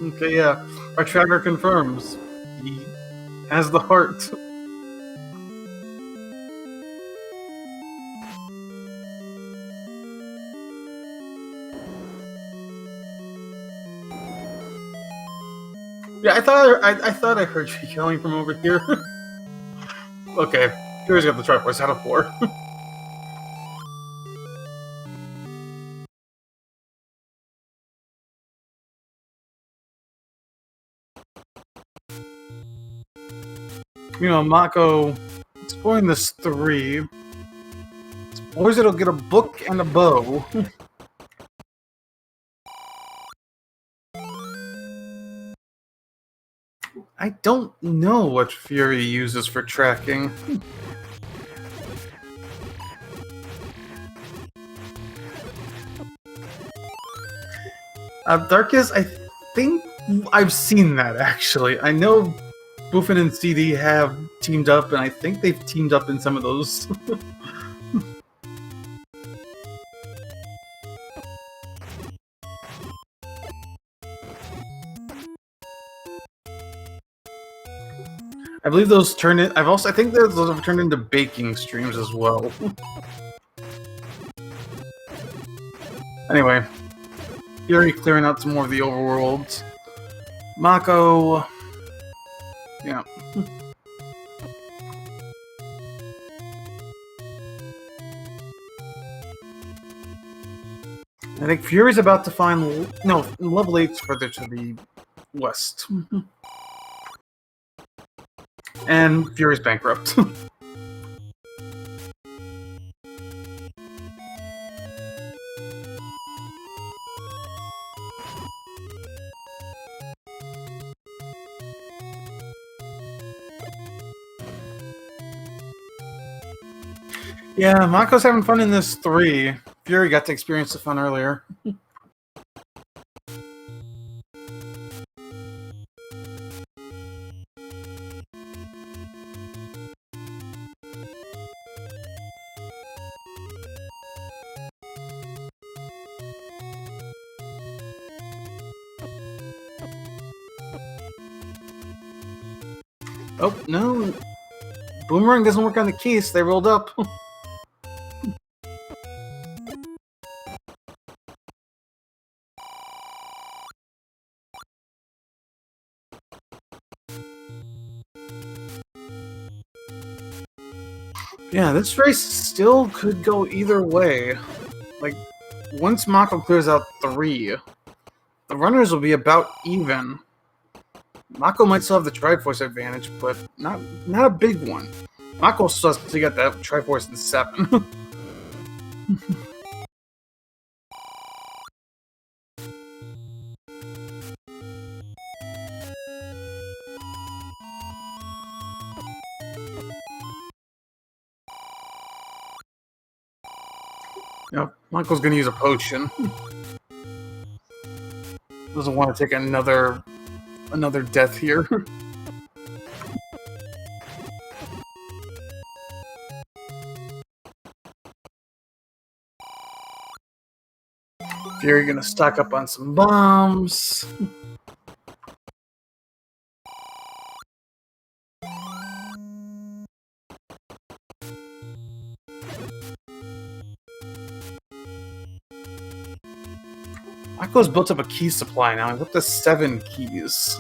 [SPEAKER 2] Okay, yeah. Our tracker confirms. He has the heart. Yeah, I thought I heard you yelling from over here. Okay, here's got the Triforce out of 4. You know, Mocco exploring this 3. Explores it'll get a book and a bow. I don't know what Fury uses for tracking. Darkest, I think I've seen that, actually. I know Buffin and CD have teamed up, and I think they've teamed up in some of those. I believe those turn in. I think those have turned into baking streams as well. Anyway, Fury clearing out some more of the overworlds. Mocco, yeah. I think Fury's about to find level 8's further to the west. And Fury's bankrupt. Yeah, Mocco's having fun in this 3. Fury got to experience the fun earlier. Oh, no. Boomerang doesn't work on the keys. They rolled up. Yeah, this race still could go either way. Like, once Mocco clears out 3, the runners will be about even. Mocco might still have the Triforce advantage, but not a big one. Mocco still has to get that Triforce in 7. Yep, Mocco's gonna use a potion. Doesn't want to take another death here. Fury gonna stock up on some bombs. Mocco's built up a key supply now. He's up to 7 keys.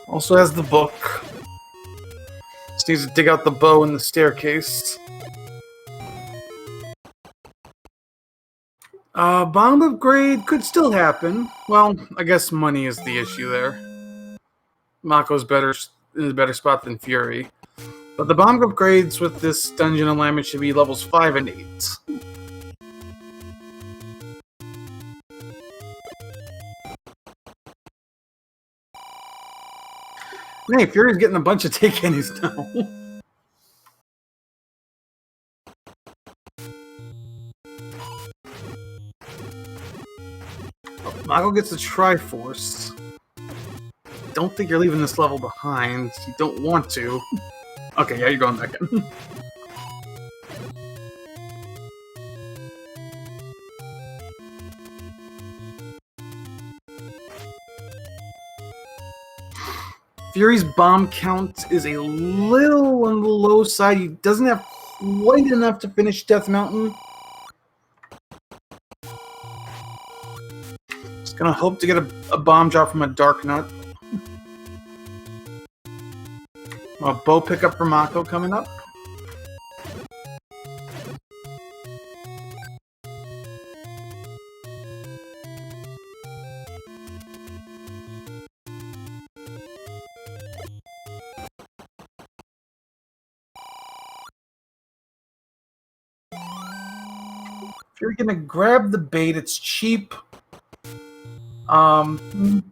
[SPEAKER 2] Also has the book. Just needs to dig out the bow in the staircase. Bomb upgrade could still happen. Well, I guess money is the issue there. Mocco's in a better spot than Fury. But the bomb upgrades with this dungeon alignment should be levels 5 and 8. Hey, Fury's getting a bunch of take candies now. Mocco gets the Triforce. Don't think you're leaving this level behind. You don't want to. Okay, yeah, you're going back in. Fury's bomb count is a little on the low side. He doesn't have quite enough to finish Death Mountain. Just gonna hope to get a bomb drop from a Dark Nut. A bow pickup for Mocco coming up. If you're gonna grab the bait, it's cheap.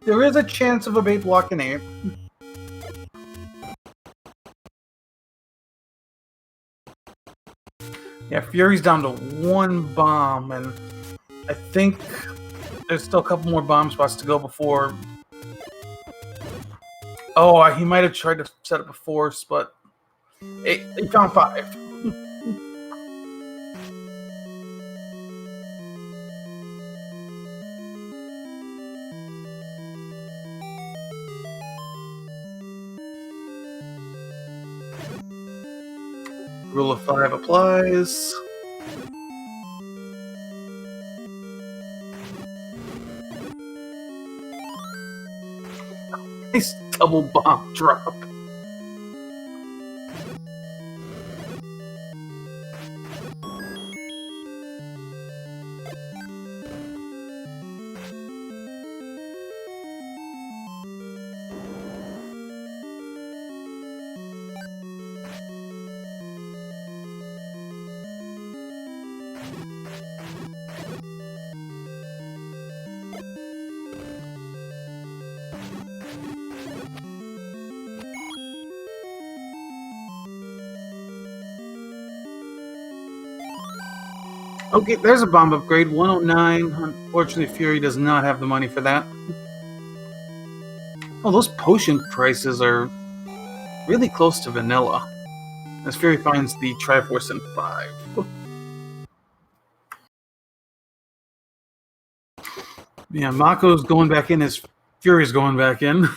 [SPEAKER 2] There is a chance of a bait blocking 8. Yeah, Fury's down to 1 bomb, and I think there's still a couple more bomb spots to go before. Oh, he might have tried to set up a force, but he found 5. Rule of 5 applies. Nice double bomb drop. Okay, there's a bomb upgrade, 109. Unfortunately, Fury does not have the money for that. Oh, those potion prices are really close to vanilla. As Fury finds the Triforce in 5. Yeah, Mocco's going back in as Fury's going back in.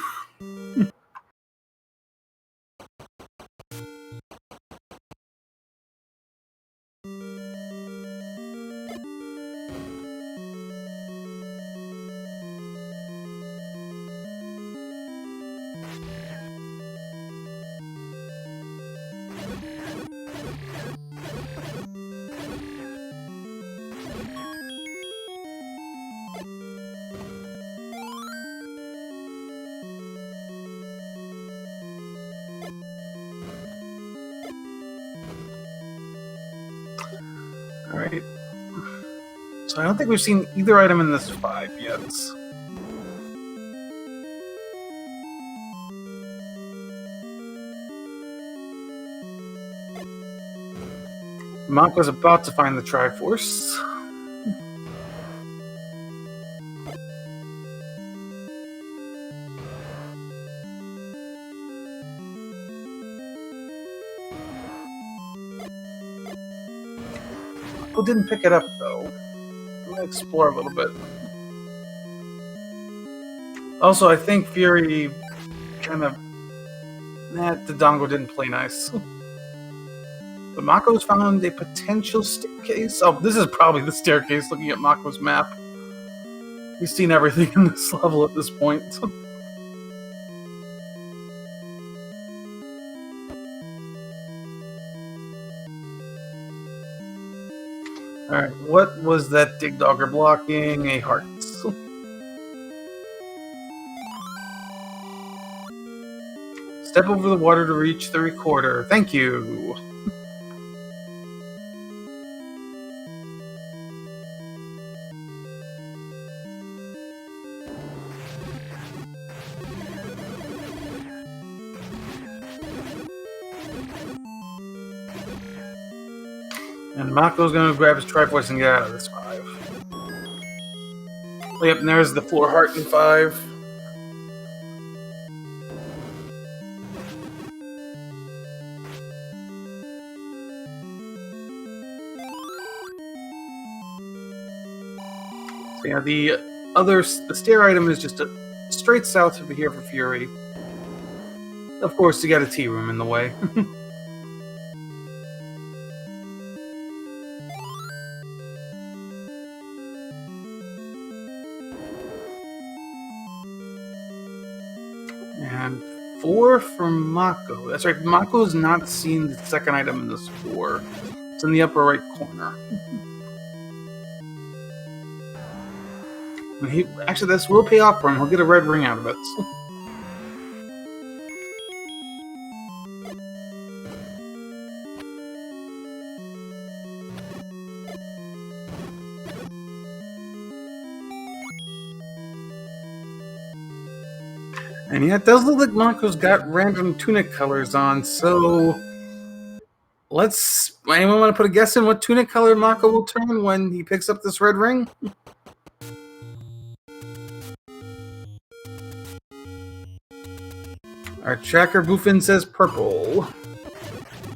[SPEAKER 2] Alright. So I don't think we've seen either item in this 5 yet. Mocco's about to find the Triforce. Mocco didn't pick it up though. I'm gonna explore a little bit. Also, I think Fury kind of... the dongle didn't play nice. But Mocco's found a potential staircase. Oh, this is probably the staircase looking at Mocco's map. He's seen everything in this level at this point. Alright, what was that Dig Dogger blocking? A heart. Step over the water to reach the recorder. Thank you. And Mocco's gonna grab his Triforce and get out of this 5. Yep, and there's the floor heart in 5. So yeah, the stair item is just straight south over here for Fury. Of course, you got a tea room in the way. And 4 from Mocco. That's right, Mocco's not seen the second item in this 4. It's in the upper right corner. And actually, this will pay off for him. He'll get a red ring out of it. And yeah, it does look like Mocco's got random tunic colors on, so anyone want to put a guess in what tunic color Mocco will turn when he picks up this red ring? Our tracker Boofin says purple.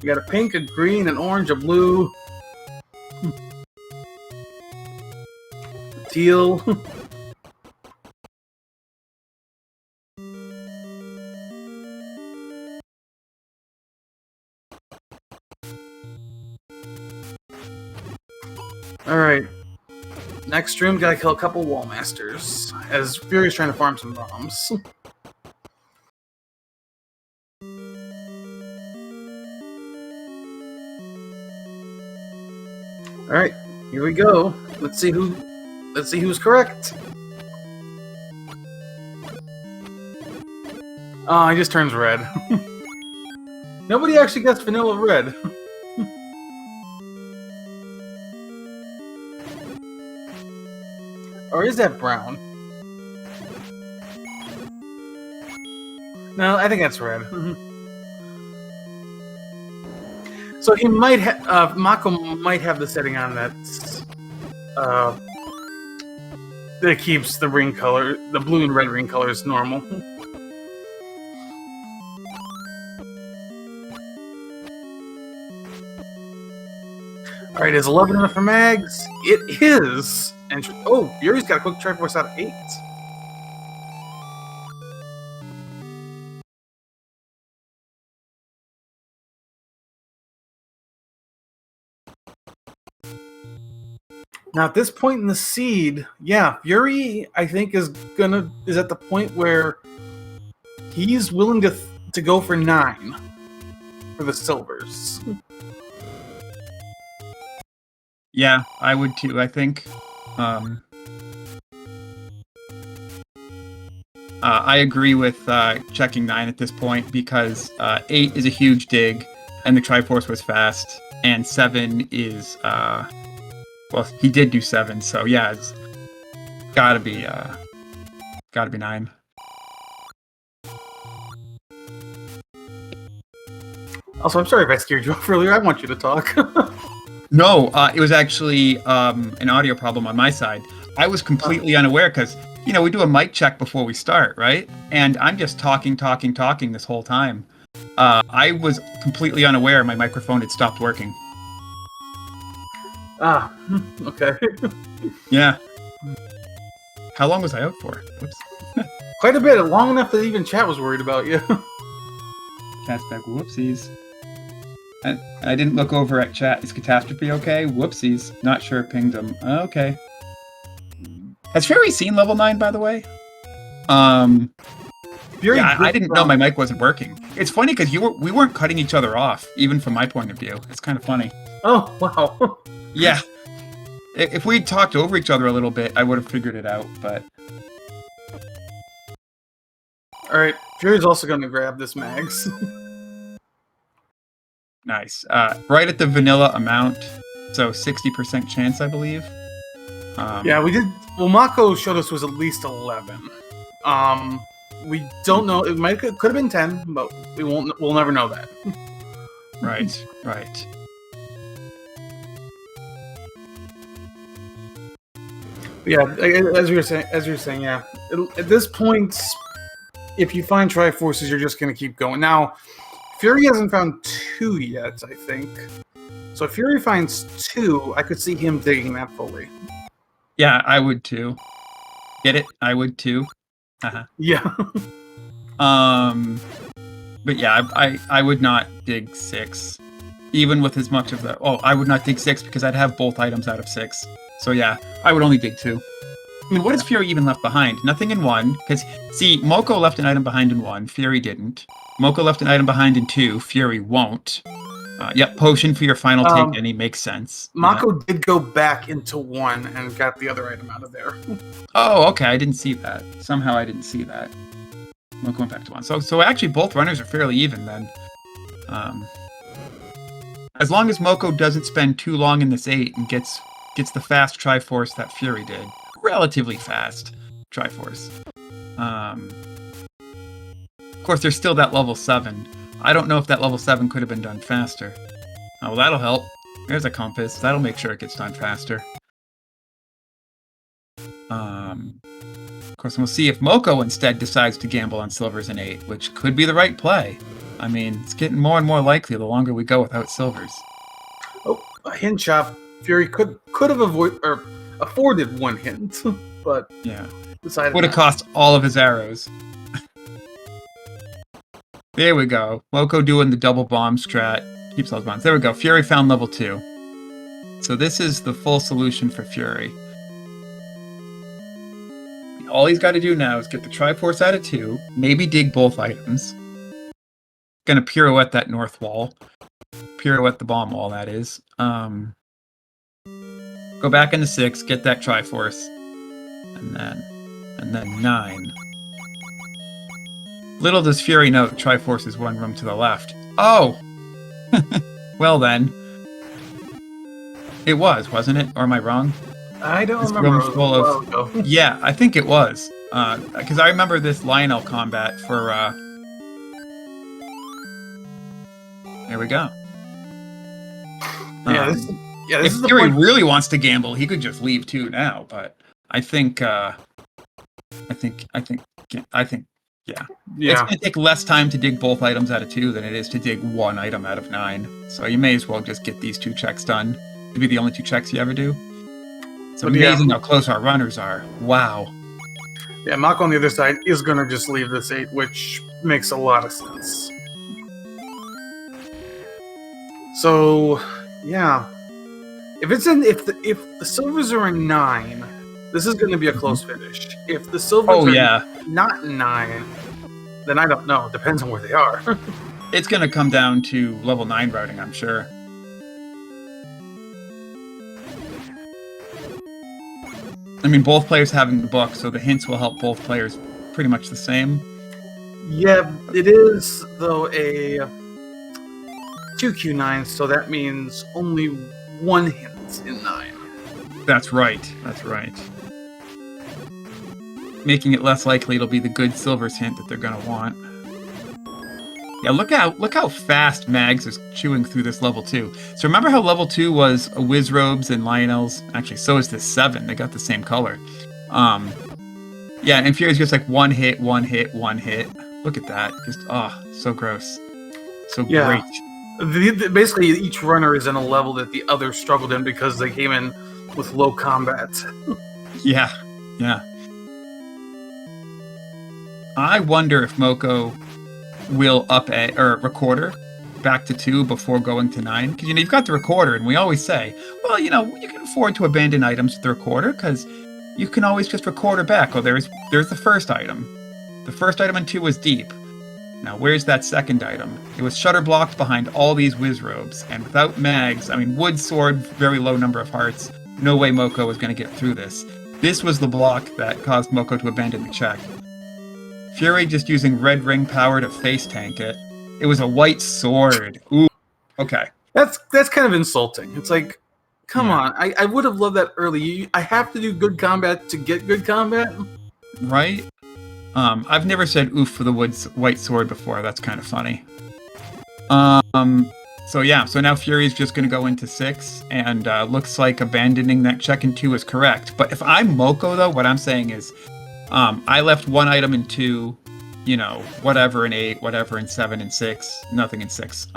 [SPEAKER 2] We got a pink, a green, an orange, a blue, a teal. Alright. Next room, gotta kill a couple wall masters, as Fury's trying to farm some bombs. Alright, here we go. Let's see who's correct. Oh, he just turns red. Nobody actually gets vanilla red. Or is that brown? No, I think that's red. So he might have, Mocco might have the setting on that keeps the ring color, the blue and red ring colors normal. All right, is 11 enough for Mags? It is. And Fury's got a quick Triforce out of 8. Now at this point in the seed, yeah, Fury I think is at the point where he's willing to go for 9 for the silvers.
[SPEAKER 1] Yeah, I would too, I think. I agree with checking 9 at this point because 8 is a huge dig, and the Triforce was fast, and 7 is well, he did do 7, so yeah, it's gotta be 9.
[SPEAKER 2] Also, I'm sorry if I scared you off earlier. I want you to talk.
[SPEAKER 1] No, it was actually an audio problem on my side. I was completely unaware because, you know, we do a mic check before we start, right? And I'm just talking this whole time. I was completely unaware my microphone had stopped working.
[SPEAKER 2] Ah, okay.
[SPEAKER 1] Yeah. How long was I out for? Whoops.
[SPEAKER 2] Quite a bit, long enough that even chat was worried about you.
[SPEAKER 1] Chat's back. Whoopsies. And I didn't look over at chat. Is Catastrophe okay? Whoopsies. Not sure it pinged him. Okay. Has Fury seen level 9, by the way?
[SPEAKER 2] Fury
[SPEAKER 1] yeah, I didn't know my mic wasn't working. It's funny because we weren't cutting each other off, even from my point of view. It's kind of funny.
[SPEAKER 2] Oh, wow.
[SPEAKER 1] Yeah. If we'd talked over each other a little bit, I would have figured it out, but...
[SPEAKER 2] Alright, Fury's also going to grab this Mags.
[SPEAKER 1] Nice. Right at the vanilla amount, so 60% chance, I believe.
[SPEAKER 2] Yeah, we did... Well, Mocco showed us was at least 11. We don't know. It could have been 10, but we'll never know that.
[SPEAKER 1] Right, right.
[SPEAKER 2] Yeah, as you were saying, yeah. At this point, if you find Triforces, you're just going to keep going. Now, Fury hasn't found 2 yet, I think. So if Fury finds 2, I could see him digging that fully.
[SPEAKER 1] Yeah, I would too. Get it? I would too.
[SPEAKER 2] Yeah.
[SPEAKER 1] But yeah, I would not dig 6. Even with as much of the... Oh, I would not dig 6 because I'd have both items out of 6. So yeah, I would only dig 2. I mean, what has Fury even left behind? Nothing in 1, because, see, Mocco left an item behind in 1, Fury didn't. Mocco left an item behind in 2, Fury won't. Yep, potion for your final take, any makes sense.
[SPEAKER 2] Mocco did go back into 1 and got the other item out of there.
[SPEAKER 1] Oh, okay, I didn't see that. Somehow I didn't see that. Mocco went back to 1. So actually both runners are fairly even then. As long as Mocco doesn't spend too long in this 8 and gets the fast Triforce that Fury did. Relatively fast Triforce. Of course, there's still that level 7. I don't know if that level 7 could have been done faster. Oh, well, that'll help. There's a compass. That'll make sure it gets done faster. Of course, we'll see if Mocco instead decides to gamble on silvers in 8, which could be the right play. I mean, it's getting more and more likely the longer we go without silvers.
[SPEAKER 2] Oh, a hint shop. Fury could have afforded 1 hint, but
[SPEAKER 1] yeah,
[SPEAKER 2] decided
[SPEAKER 1] would have cost all of his arrows. There we go. Mocco doing the double bomb strat. Keeps all his bombs. There we go. Fury found level 2. So this is the full solution for Fury. All he's got to do now is get the Triforce out of 2, maybe dig both items. Gonna pirouette that north wall. Pirouette the bomb wall, that is. Go back into 6, get that Triforce. And then 9. Little does Fury know that Triforce is 1 room to the left. Oh! Well then. It was, wasn't it? Or am I wrong?
[SPEAKER 2] I don't
[SPEAKER 1] This
[SPEAKER 2] remember.
[SPEAKER 1] room's full of... Yeah, I think it was. Because I remember this Lionel combat for... There we go.
[SPEAKER 2] Yeah, this is the
[SPEAKER 1] Fury
[SPEAKER 2] point.
[SPEAKER 1] really wants to gamble, he could just leave 2 now, but I think yeah.
[SPEAKER 2] Yeah.
[SPEAKER 1] It's going to take less time to dig both items out of 2 than it is to dig 1 item out of 9. So you may as well just get these 2 checks done. to be the only 2 checks you ever do. It's
[SPEAKER 2] But yeah.
[SPEAKER 1] amazing how close our runners are. Wow.
[SPEAKER 2] Yeah, Mocco on the other side is gonna just leave this 8, which makes a lot of sense. So, yeah. If the silvers are in 9, this is gonna be a close finish. If the silvers are not in 9, then I don't know. It depends on where they are.
[SPEAKER 1] It's going to come down to level 9 routing, I'm sure. I mean, both players having the book, so the hints will help both players pretty much the same.
[SPEAKER 2] Yeah, it is, though, a 2Q9, so that means only 1 hint in 9.
[SPEAKER 1] That's right. That's right. Making it less likely it'll be the good silvers hint that they're going to want. Yeah, look how fast Mags is chewing through this level 2. So remember how level 2 was a Wizrobes and Lionel's? Actually, so is this 7. They got the same color. Yeah, and Fury's just like 1 hit, 1 hit, 1 hit. Look at that. Just, so gross. So great.
[SPEAKER 2] Basically, each runner is in a level that the others struggled in because they came in with low combat.
[SPEAKER 1] Yeah. I wonder if Mocco will up recorder back to 2 before going to 9. Because, you've got the recorder, and we always say, well, you can afford to abandon items with the recorder, because you can always just recorder back. Oh, there's the first item. The first item in 2 was deep. Now, where's that second item? It was shutter blocked behind all these Wizrobes, and without Mags, I mean, wood, sword, very low number of hearts, no way Mocco was going to get through this. This was the block that caused Mocco to abandon the check. Fury just using red ring power to face tank it. It was a white sword. Ooh. Okay.
[SPEAKER 2] That's kind of insulting. It's like, come on. I would have loved that early. I have to do good combat to get good combat?
[SPEAKER 1] Right? I've never said oof for the white sword before. That's kind of funny. So now Fury's just going to go into 6, and looks like abandoning that check in 2 is correct. But if I'm Mocco, though, what I'm saying is, I left 1 item in 2, whatever in 8, whatever in 7 and 6, nothing in 6.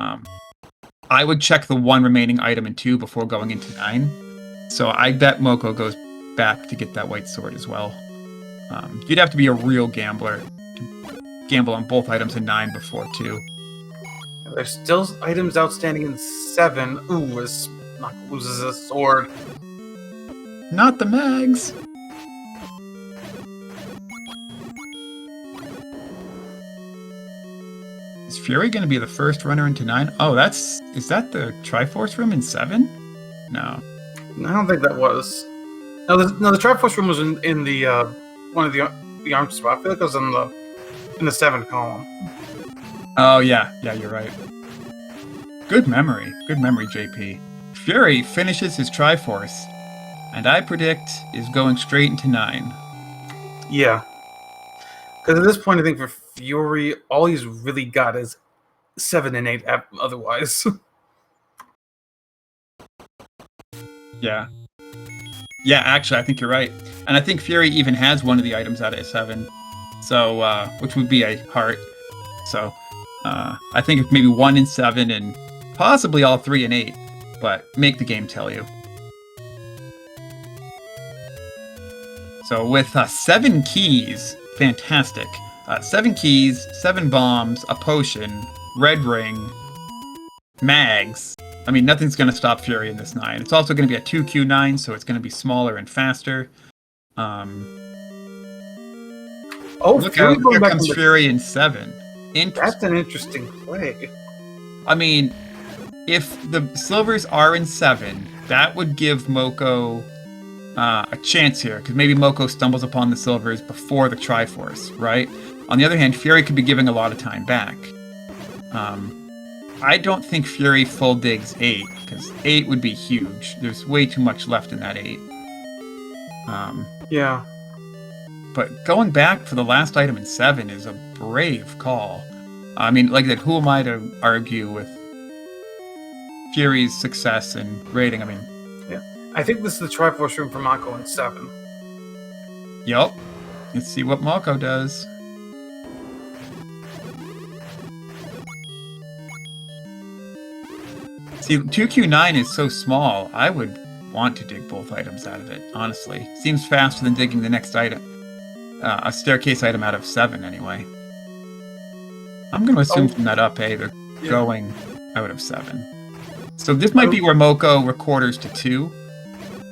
[SPEAKER 1] I would check the 1 remaining item in 2 before going into 9. So I bet Mocco goes back to get that white sword as well. You'd have to be a real gambler to gamble on both items in 9 before 2.
[SPEAKER 2] There's still items outstanding in 7. Ooh, as Mocco loses a sword.
[SPEAKER 1] Not the Mags! Is Fury going to be the first runner into 9? Oh, is that the Triforce room in 7? No.
[SPEAKER 2] I don't think that was. No, the Triforce room was in the one of the arm spot. I feel like it was in the 7 column.
[SPEAKER 1] Oh yeah, you're right. Good memory, JP. Fury finishes his Triforce, and I predict is going straight into 9.
[SPEAKER 2] Yeah, because at this point, I think for Fury, all he's really got is 7 and 8. Otherwise,
[SPEAKER 1] yeah. Actually, I think you're right, and I think Fury even has one of the items out of 7, so which would be a heart. So I think it's maybe 1 in 7 and possibly all 3 in 8, but make the game tell you. So with 7 keys, fantastic. 7 keys, 7 bombs, a potion, red ring, Mags. I mean, nothing's going to stop Fury in this 9. It's also going to be a 2Q9, so it's going to be smaller and faster. Look
[SPEAKER 2] Fury
[SPEAKER 1] out, here comes Fury in 7.
[SPEAKER 2] That's an interesting play.
[SPEAKER 1] I mean, if the silvers are in 7, that would give Mocco a chance here, because maybe Mocco stumbles upon the silvers before the Triforce, right? On the other hand, Fury could be giving a lot of time back. I don't think Fury full digs 8, because 8 would be huge. There's way too much left in that 8.
[SPEAKER 2] Yeah.
[SPEAKER 1] But going back for the last item in 7 is a brave call. I mean, like that, who am I to argue with Fury's success and rating? I mean...
[SPEAKER 2] Yeah. I think this is the Triforce room for Mocco in 7.
[SPEAKER 1] Yup. Let's see what Mocco does. See, 2Q9 is so small, I would want to dig both items out of it, honestly. Seems faster than digging the next item. A staircase item out of 7, anyway. I'm going to assume from that up, they're going out of 7. So this might be where Mocco recorders to 2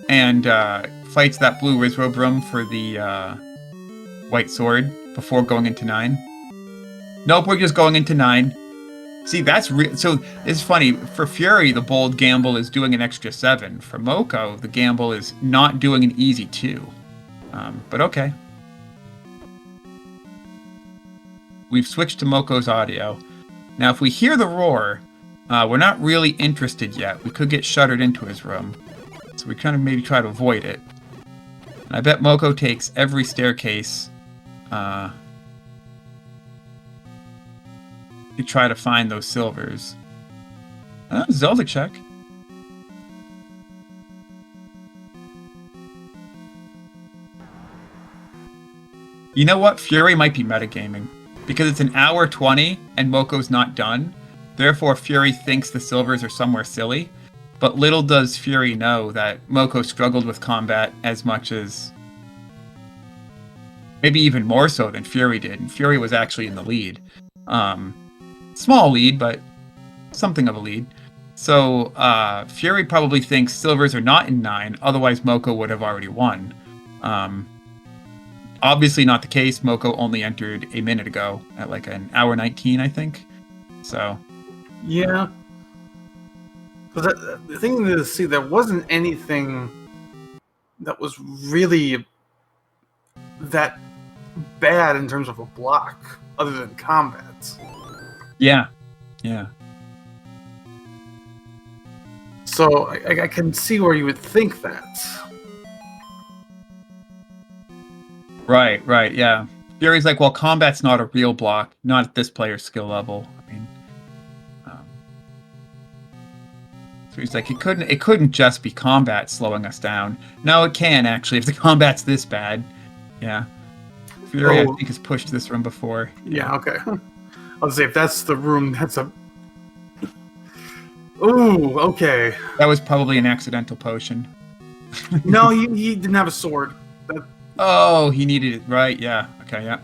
[SPEAKER 1] and fights that blue Wizrobe room for the white sword before going into 9. Nope, we're just going into 9. See, that's real. So it's funny. For Fury, the bold gamble is doing an extra 7. For Mocco, the gamble is not doing an easy 2. But okay. We've switched to Mocco's audio. Now, if we hear the roar, we're not really interested yet. We could get shuttered into his room. So we kind of maybe try to avoid it. And I bet Mocco takes every staircase to try to find those silvers. Zelda check. You know what? Fury might be metagaming. Because it's an hour 20 and Mocco's not done. Therefore, Fury thinks the silvers are somewhere silly. But little does Fury know that Mocco struggled with combat as much as... maybe even more so than Fury did. And Fury was actually in the lead. Small lead, but something of a lead. So Fury probably thinks silvers are not in 9, otherwise Mocco would have already won. Obviously not the case. Mocco only entered a minute ago at like an hour 19, I think. So.
[SPEAKER 2] Yeah. But the thing to see, there wasn't anything that was really that bad in terms of a block, other than combat.
[SPEAKER 1] Yeah. Yeah.
[SPEAKER 2] So I can see where you would think that.
[SPEAKER 1] Right, yeah. Fury's like, well, combat's not a real block, not at this player's skill level. I mean, so he's like, it couldn't just be combat slowing us down. No, it can actually if the combat's this bad. Yeah. Fury, I think, has pushed this room before.
[SPEAKER 2] Yeah, okay. I'll say if that's the room, that's a. Ooh, okay.
[SPEAKER 1] That was probably an accidental potion.
[SPEAKER 2] No, he didn't have a sword.
[SPEAKER 1] Oh, he needed it, right? Yeah. Okay, yeah.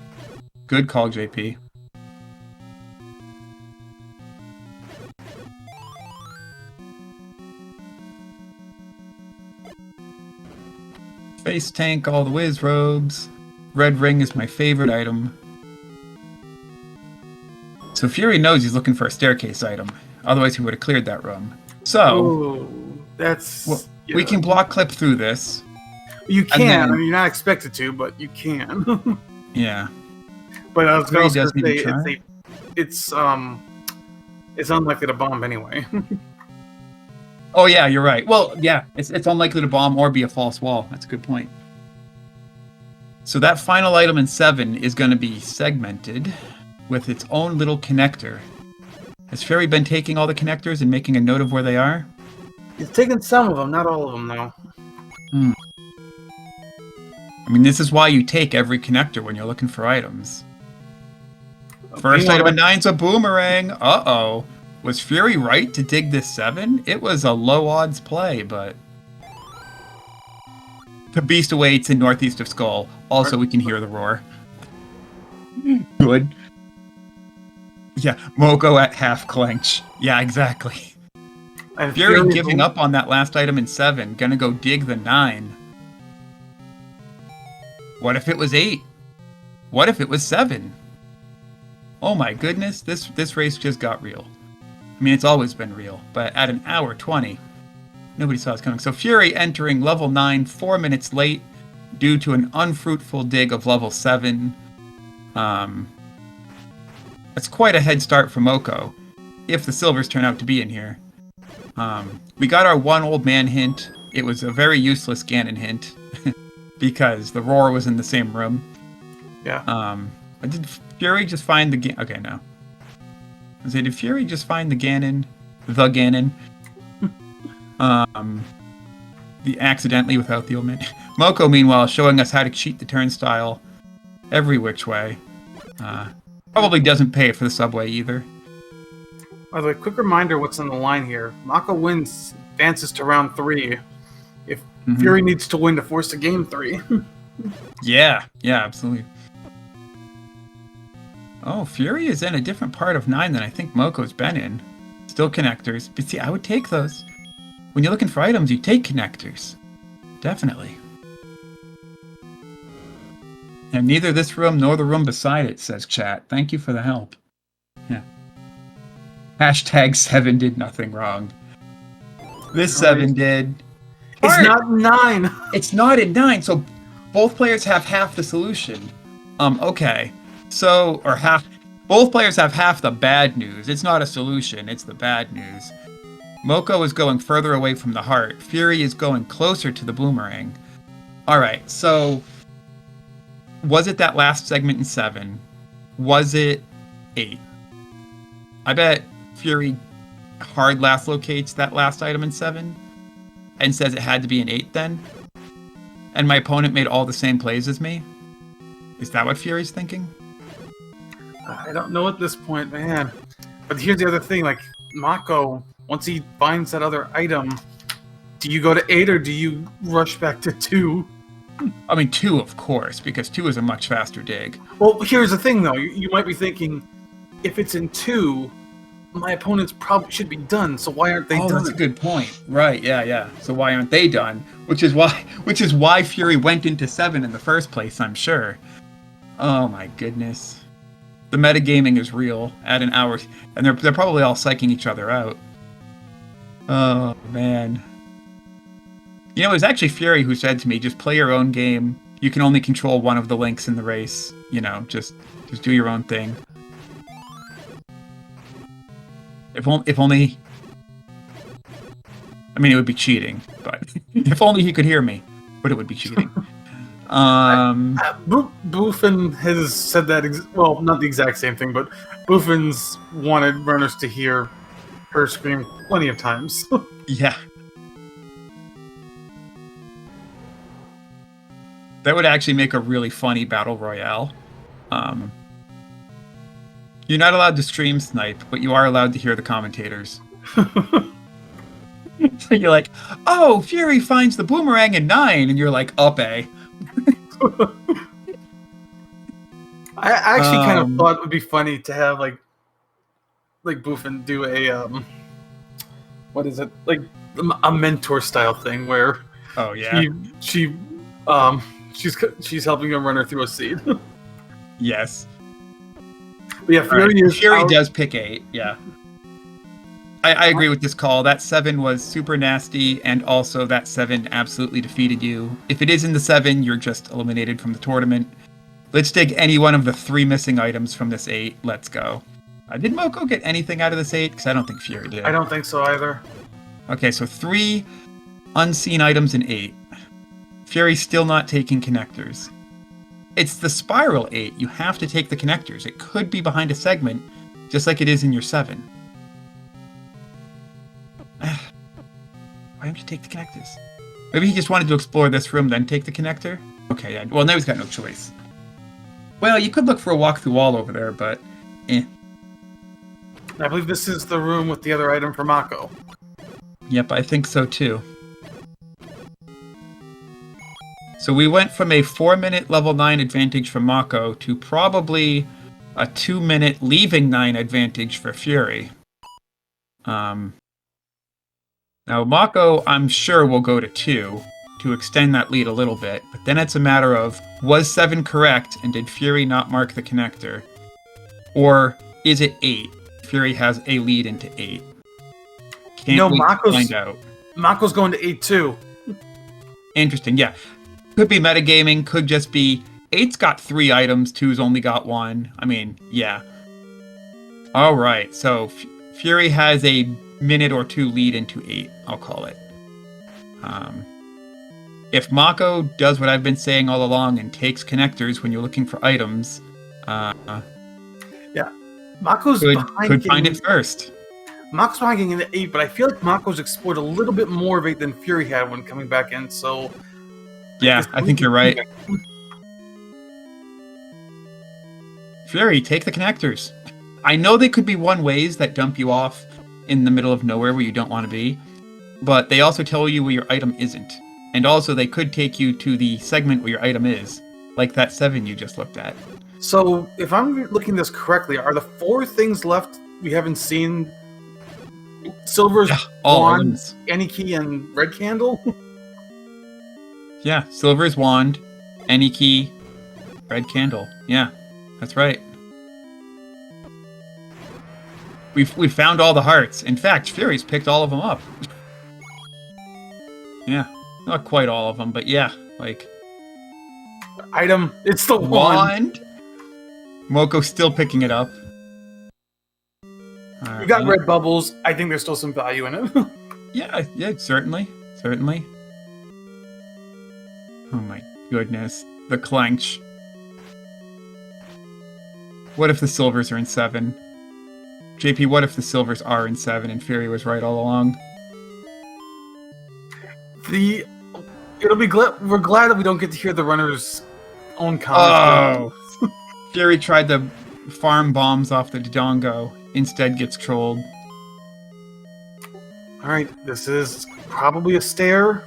[SPEAKER 1] Good call, JP. Face tank all the whiz robes. Red ring is my favorite item. So Fury knows he's looking for a staircase item. Otherwise, he would have cleared that room. So,
[SPEAKER 2] ooh, that's...
[SPEAKER 1] well, we can block clip through this.
[SPEAKER 2] You can. Then, I mean, you're not expected to, but you can.
[SPEAKER 1] Yeah.
[SPEAKER 2] But I was going to say it's unlikely to bomb anyway.
[SPEAKER 1] Oh yeah, you're right. Well, yeah, it's unlikely to bomb or be a false wall. That's a good point. So that final item in 7 is going to be segmented with its own little connector. Has Fury been taking all the connectors and making a note of where they are?
[SPEAKER 2] He's taken some of them, not all of them, though.
[SPEAKER 1] I mean, this is why you take every connector when you're looking for items. First item in 9's a boomerang. Uh-oh. Was Fury right to dig this 7? It was a low odds play, but... The beast awaits in northeast of Skull. Also, we can hear the roar. Good. Yeah, Mocco at half clench. Yeah, exactly. And Fury giving up on that last item in 7. Gonna go dig the 9. What if it was 8? What if it was 7? Oh my goodness, this race just got real. I mean, it's always been real, but at an hour 20, nobody saw it coming. So Fury entering level 9 4 minutes late due to an unfruitful dig of level 7. That's quite a head start for Mocco, if the silvers turn out to be in here. We got our one old man hint. It was a very useless Ganon hint, because the roar was in the same room.
[SPEAKER 2] Yeah.
[SPEAKER 1] Did Fury just find the Ganon? Okay, no. Did Fury just find the Ganon? The Ganon? The accidentally without the old man. Mocco, meanwhile, showing us how to cheat the turnstile every which way. Probably doesn't pay for the subway either.
[SPEAKER 2] By the way, quick reminder what's on the line here. Mocco wins, advances to round 3. If Fury needs to win to force a game 3.
[SPEAKER 1] Yeah, absolutely. Oh, Fury is in a different part of 9 than I think Mocco's been in. Still connectors. But see, I would take those. When you're looking for items, you take connectors. Definitely. And neither this room nor the room beside it, says chat. Thank you for the help. Yeah. Hashtag 7 did nothing wrong. This 7 did.
[SPEAKER 2] It's not 9.
[SPEAKER 1] It's not in 9, so both players have half the solution. Okay. So, or half. Both players have half the bad news. It's not a solution, it's the bad news. Mocco is going further away from the heart. Fury is going closer to the boomerang. Alright, so was it that last segment in 7? Was it 8? I bet Fury hard last locates that last item in 7 and says it had to be an 8 then? And my opponent made all the same plays as me? Is that what Fury's thinking?
[SPEAKER 2] I don't know at this point, man. But here's the other thing, like, Mocco, once he finds that other item, do you go to 8 or do you rush back to 2?
[SPEAKER 1] I mean, 2, of course, because 2 is a much faster dig.
[SPEAKER 2] Well, here's the thing, though. You might be thinking, if it's in 2, my opponents probably should be done, so why aren't they done?
[SPEAKER 1] That's a good point. Right, yeah. So why aren't they done? Which is why Fury went into 7 in the first place, I'm sure. Oh my goodness. The metagaming is real at an hour, and they're probably all psyching each other out. Oh, man. You know, it was actually Fury who said to me, just play your own game. You can only control one of the links in the race. You know, just do your own thing. If only... I mean, it would be cheating, but if only he could hear me, but it would be cheating.
[SPEAKER 2] Boofin has said that, well, not the exact same thing, but Boofin's wanted runners to hear her scream plenty of times.
[SPEAKER 1] Yeah. That would actually make a really funny battle royale. You're not allowed to stream snipe, but you are allowed to hear the commentators. So you're like, oh, Fury finds the boomerang in 9, and you're like, up A.
[SPEAKER 2] I actually kind of thought it would be funny to have like Boofin do a what is it, like a mentor style thing where she's helping him run her through a seed.
[SPEAKER 1] Yes.
[SPEAKER 2] But yeah, Fury
[SPEAKER 1] does pick 8. Yeah. I agree with this call. That 7 was super nasty, and also that 7 absolutely defeated you. If it is in the 7, you're just eliminated from the tournament. Let's take any one of the 3 missing items from this 8. Let's go. Did Mocco get anything out of this 8? Because I don't think Fury did.
[SPEAKER 2] I don't think so either.
[SPEAKER 1] Okay, so 3 unseen items in 8. Fury's still not taking connectors. It's the spiral 8. You have to take the connectors. It could be behind a segment, just like it is in your 7. Why don't you take the connectors? Maybe he just wanted to explore this room, then take the connector? Okay, yeah. Well, now he's got no choice. Well, you could look for a walk-through wall over there, but eh.
[SPEAKER 2] I believe this is the room with the other item for Mocco.
[SPEAKER 1] Yep, I think so too. So we went from a 4-minute level 9 advantage for Mocco to probably a 2-minute leaving 9 advantage for Fury. Now, Mocco, I'm sure, will go to 2 to extend that lead a little bit, but then it's a matter of, was 7 correct, and did Fury not mark the connector? Or is it 8? Fury has a lead into 8. Can't wait to find out.
[SPEAKER 2] Mocco's going to 8 too.
[SPEAKER 1] Interesting, yeah. Could be metagaming, could just be 8's got 3 items, 2's only got 1. I mean, yeah. Alright, so Fury has a minute or 2 lead into 8, I'll call it. If Mocco does what I've been saying all along and takes connectors when you're looking for items,
[SPEAKER 2] yeah, Mocco's
[SPEAKER 1] could find it first.
[SPEAKER 2] Mocco's behind getting into 8, but I feel like Mocco's explored a little bit more of 8 than Fury had when coming back in, so...
[SPEAKER 1] Yeah, I think you're right. Fury, take the connectors. I know they could be one-ways that dump you off in the middle of nowhere where you don't want to be, but they also tell you where your item isn't. And also, they could take you to the segment where your item is, like that 7 you just looked at.
[SPEAKER 2] So, if I'm looking at this correctly, are the 4 things left we haven't seen Silver's
[SPEAKER 1] all
[SPEAKER 2] wand,
[SPEAKER 1] items.
[SPEAKER 2] any key, and red candle?
[SPEAKER 1] Yeah, Silver's wand, any key, red candle. Yeah, that's right. We've found all the hearts. In fact, Fury's picked all of them up. Yeah, not quite all of them, but yeah, like
[SPEAKER 2] Item, it's the wand.
[SPEAKER 1] wand. Mocco's still picking it up. All
[SPEAKER 2] You got
[SPEAKER 1] right.
[SPEAKER 2] red bubbles. I think there's still some value in it.
[SPEAKER 1] Yeah, certainly. Oh my goodness. The clench. What if the silvers are in 7? JP, what if the silvers are in 7 and Fury was right all along?
[SPEAKER 2] It'll be we're glad that we don't get to hear the runner's own comment.
[SPEAKER 1] Oh! Fury tried to farm bombs off the Dodongo. Instead gets trolled.
[SPEAKER 2] Alright, this is probably a stare.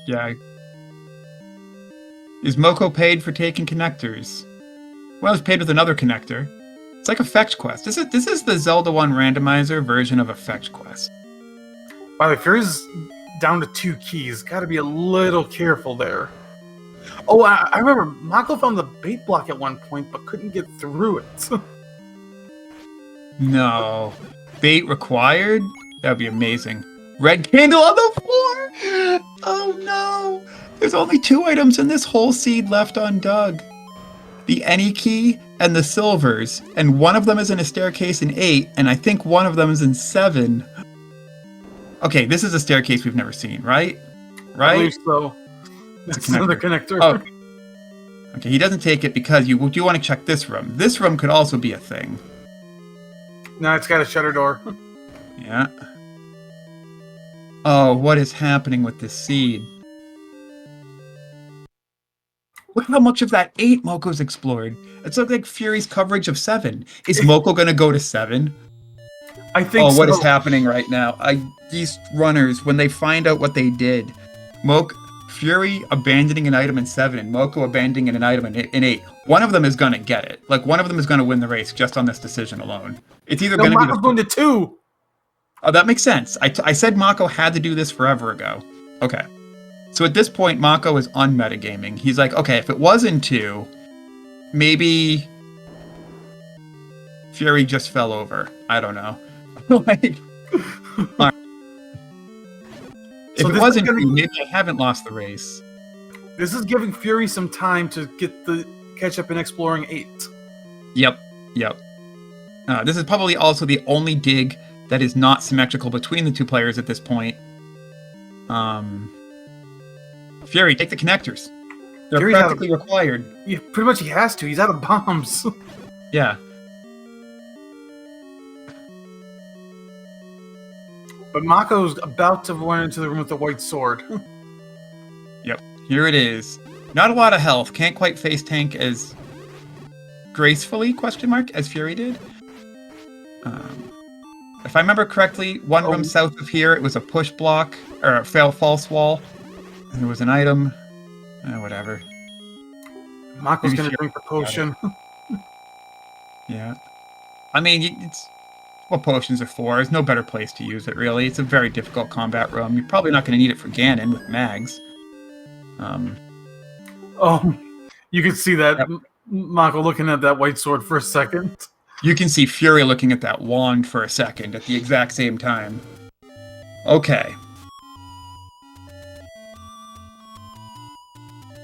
[SPEAKER 1] Yeah. Is Mocco paid for taking connectors? Well, he's paid with another connector. It's like a fetch quest. This is the Zelda 1 randomizer version of a fetch quest.
[SPEAKER 2] By the way, Fury's down to 2 keys. Gotta be a little careful there. Oh, I remember Mocco found the bait block at one point, but couldn't get through it.
[SPEAKER 1] No. Bait required? That would be amazing. Red candle on the floor! Oh no! There's only 2 items in this whole seed left undug. The any key and the silvers. And one of them is in a staircase in 8, and I think one of them is in 7. Okay, this is a staircase we've never seen, right?
[SPEAKER 2] I believe so.
[SPEAKER 1] It's a
[SPEAKER 2] That's another connector.
[SPEAKER 1] Oh. Okay, he doesn't take it because you do want to check this room. This room could also be a thing.
[SPEAKER 2] No, it's got a shutter door.
[SPEAKER 1] Yeah. Oh, what is happening with this seed? Look how much of that 8 Mocco's explored. It's like Fury's coverage of 7. Is Mocco going to go to 7?
[SPEAKER 2] I think so.
[SPEAKER 1] What is happening right now? These runners, when they find out what they did, Fury abandoning an item in 7 and Mocco abandoning an item in 8. One of them is going to get it. Like, one of them is going to win the race just on this decision alone. It's either going to be
[SPEAKER 2] Mocco's going to 2.
[SPEAKER 1] Oh, that makes sense. I said Mocco had to do this forever ago. Okay. So at this point, Mocco is unmetagaming. He's like, okay, if it was in 2, maybe Fury just fell over. I don't know. Like, right. If it wasn't 2, maybe I haven't lost the race.
[SPEAKER 2] This is giving Fury some time to catch up in exploring 8.
[SPEAKER 1] Yep. This is probably also the only dig that is not symmetrical between the 2 players at this point. Fury, take the connectors. They're
[SPEAKER 2] Fury's
[SPEAKER 1] practically required.
[SPEAKER 2] Yeah, pretty much he has to. He's out of bombs.
[SPEAKER 1] Yeah.
[SPEAKER 2] But Mocco's about to run into the room with the white sword.
[SPEAKER 1] Yep. Here it is. Not a lot of health. Can't quite face tank as gracefully, as Fury did. If I remember correctly, one room south of here, it was a push block, or a false wall. And there was an item. Whatever.
[SPEAKER 2] Mocco's going to drink the potion.
[SPEAKER 1] Yeah. I mean, it's what potions are for. There's no better place to use it, really. It's a very difficult combat room. You're probably not going to need it for Ganon with mags.
[SPEAKER 2] Oh, you can see that Mocco looking at that white sword for a second.
[SPEAKER 1] You can see Fury looking at that wand for a second at the exact same time. Okay.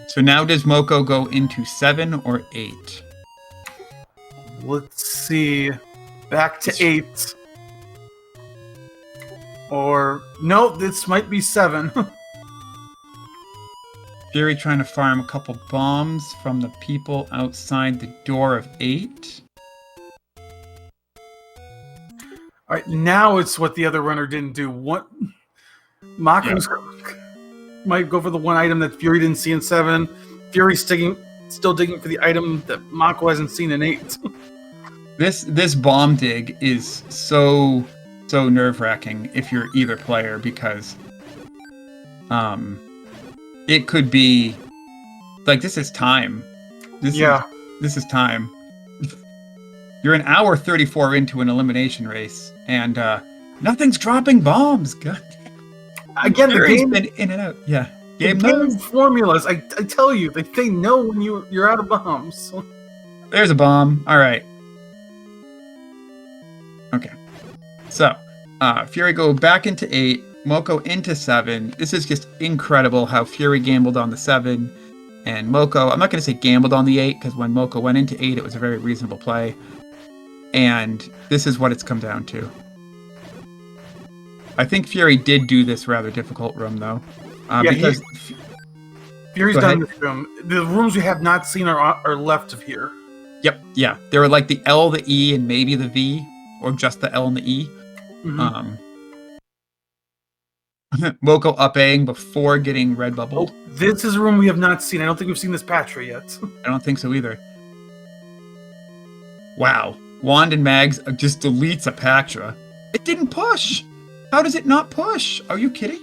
[SPEAKER 1] So now does Mocco go into 7 or 8?
[SPEAKER 2] Let's see. Back to 8. Or, no, this might be 7.
[SPEAKER 1] Fury trying to farm a couple bombs from the people outside the door of 8.
[SPEAKER 2] Alright, now it's what the other runner didn't do. Mocco's might go for the one item that Fury didn't see in 7. Fury's still digging for the item that Mocco hasn't seen in 8.
[SPEAKER 1] This bomb dig is so nerve-wracking if you're either player, because it could be like, this is time. This is time. You're an hour 34 into an elimination race, and nothing's dropping bombs. God.
[SPEAKER 2] Again, the game
[SPEAKER 1] been in and out. Yeah,
[SPEAKER 2] game formulas. I tell you, they know when you're out of bombs.
[SPEAKER 1] There's a bomb. All right. Okay. So, Fury go back into 8, Mocco into 7. This is just incredible how Fury gambled on the 7, and Mocco, I'm not going to say gambled on the 8, because when Mocco went into 8, it was a very reasonable play. And this is what it's come down to. I think Fury did do this rather difficult room, though. Because
[SPEAKER 2] Fury's done this room. The rooms we have not seen are left of here.
[SPEAKER 1] Yep, yeah. There were like the L, the E, and maybe the V, or just the L and the E. Mm-hmm. Mocco up-Aing before getting red bubbled.
[SPEAKER 2] Oh, this is a room we have not seen. I don't think we've seen this Patra yet.
[SPEAKER 1] I don't think so either. Wow. Wand and Mags just deletes a Patra. It didn't push! How does it not push? Are you kidding?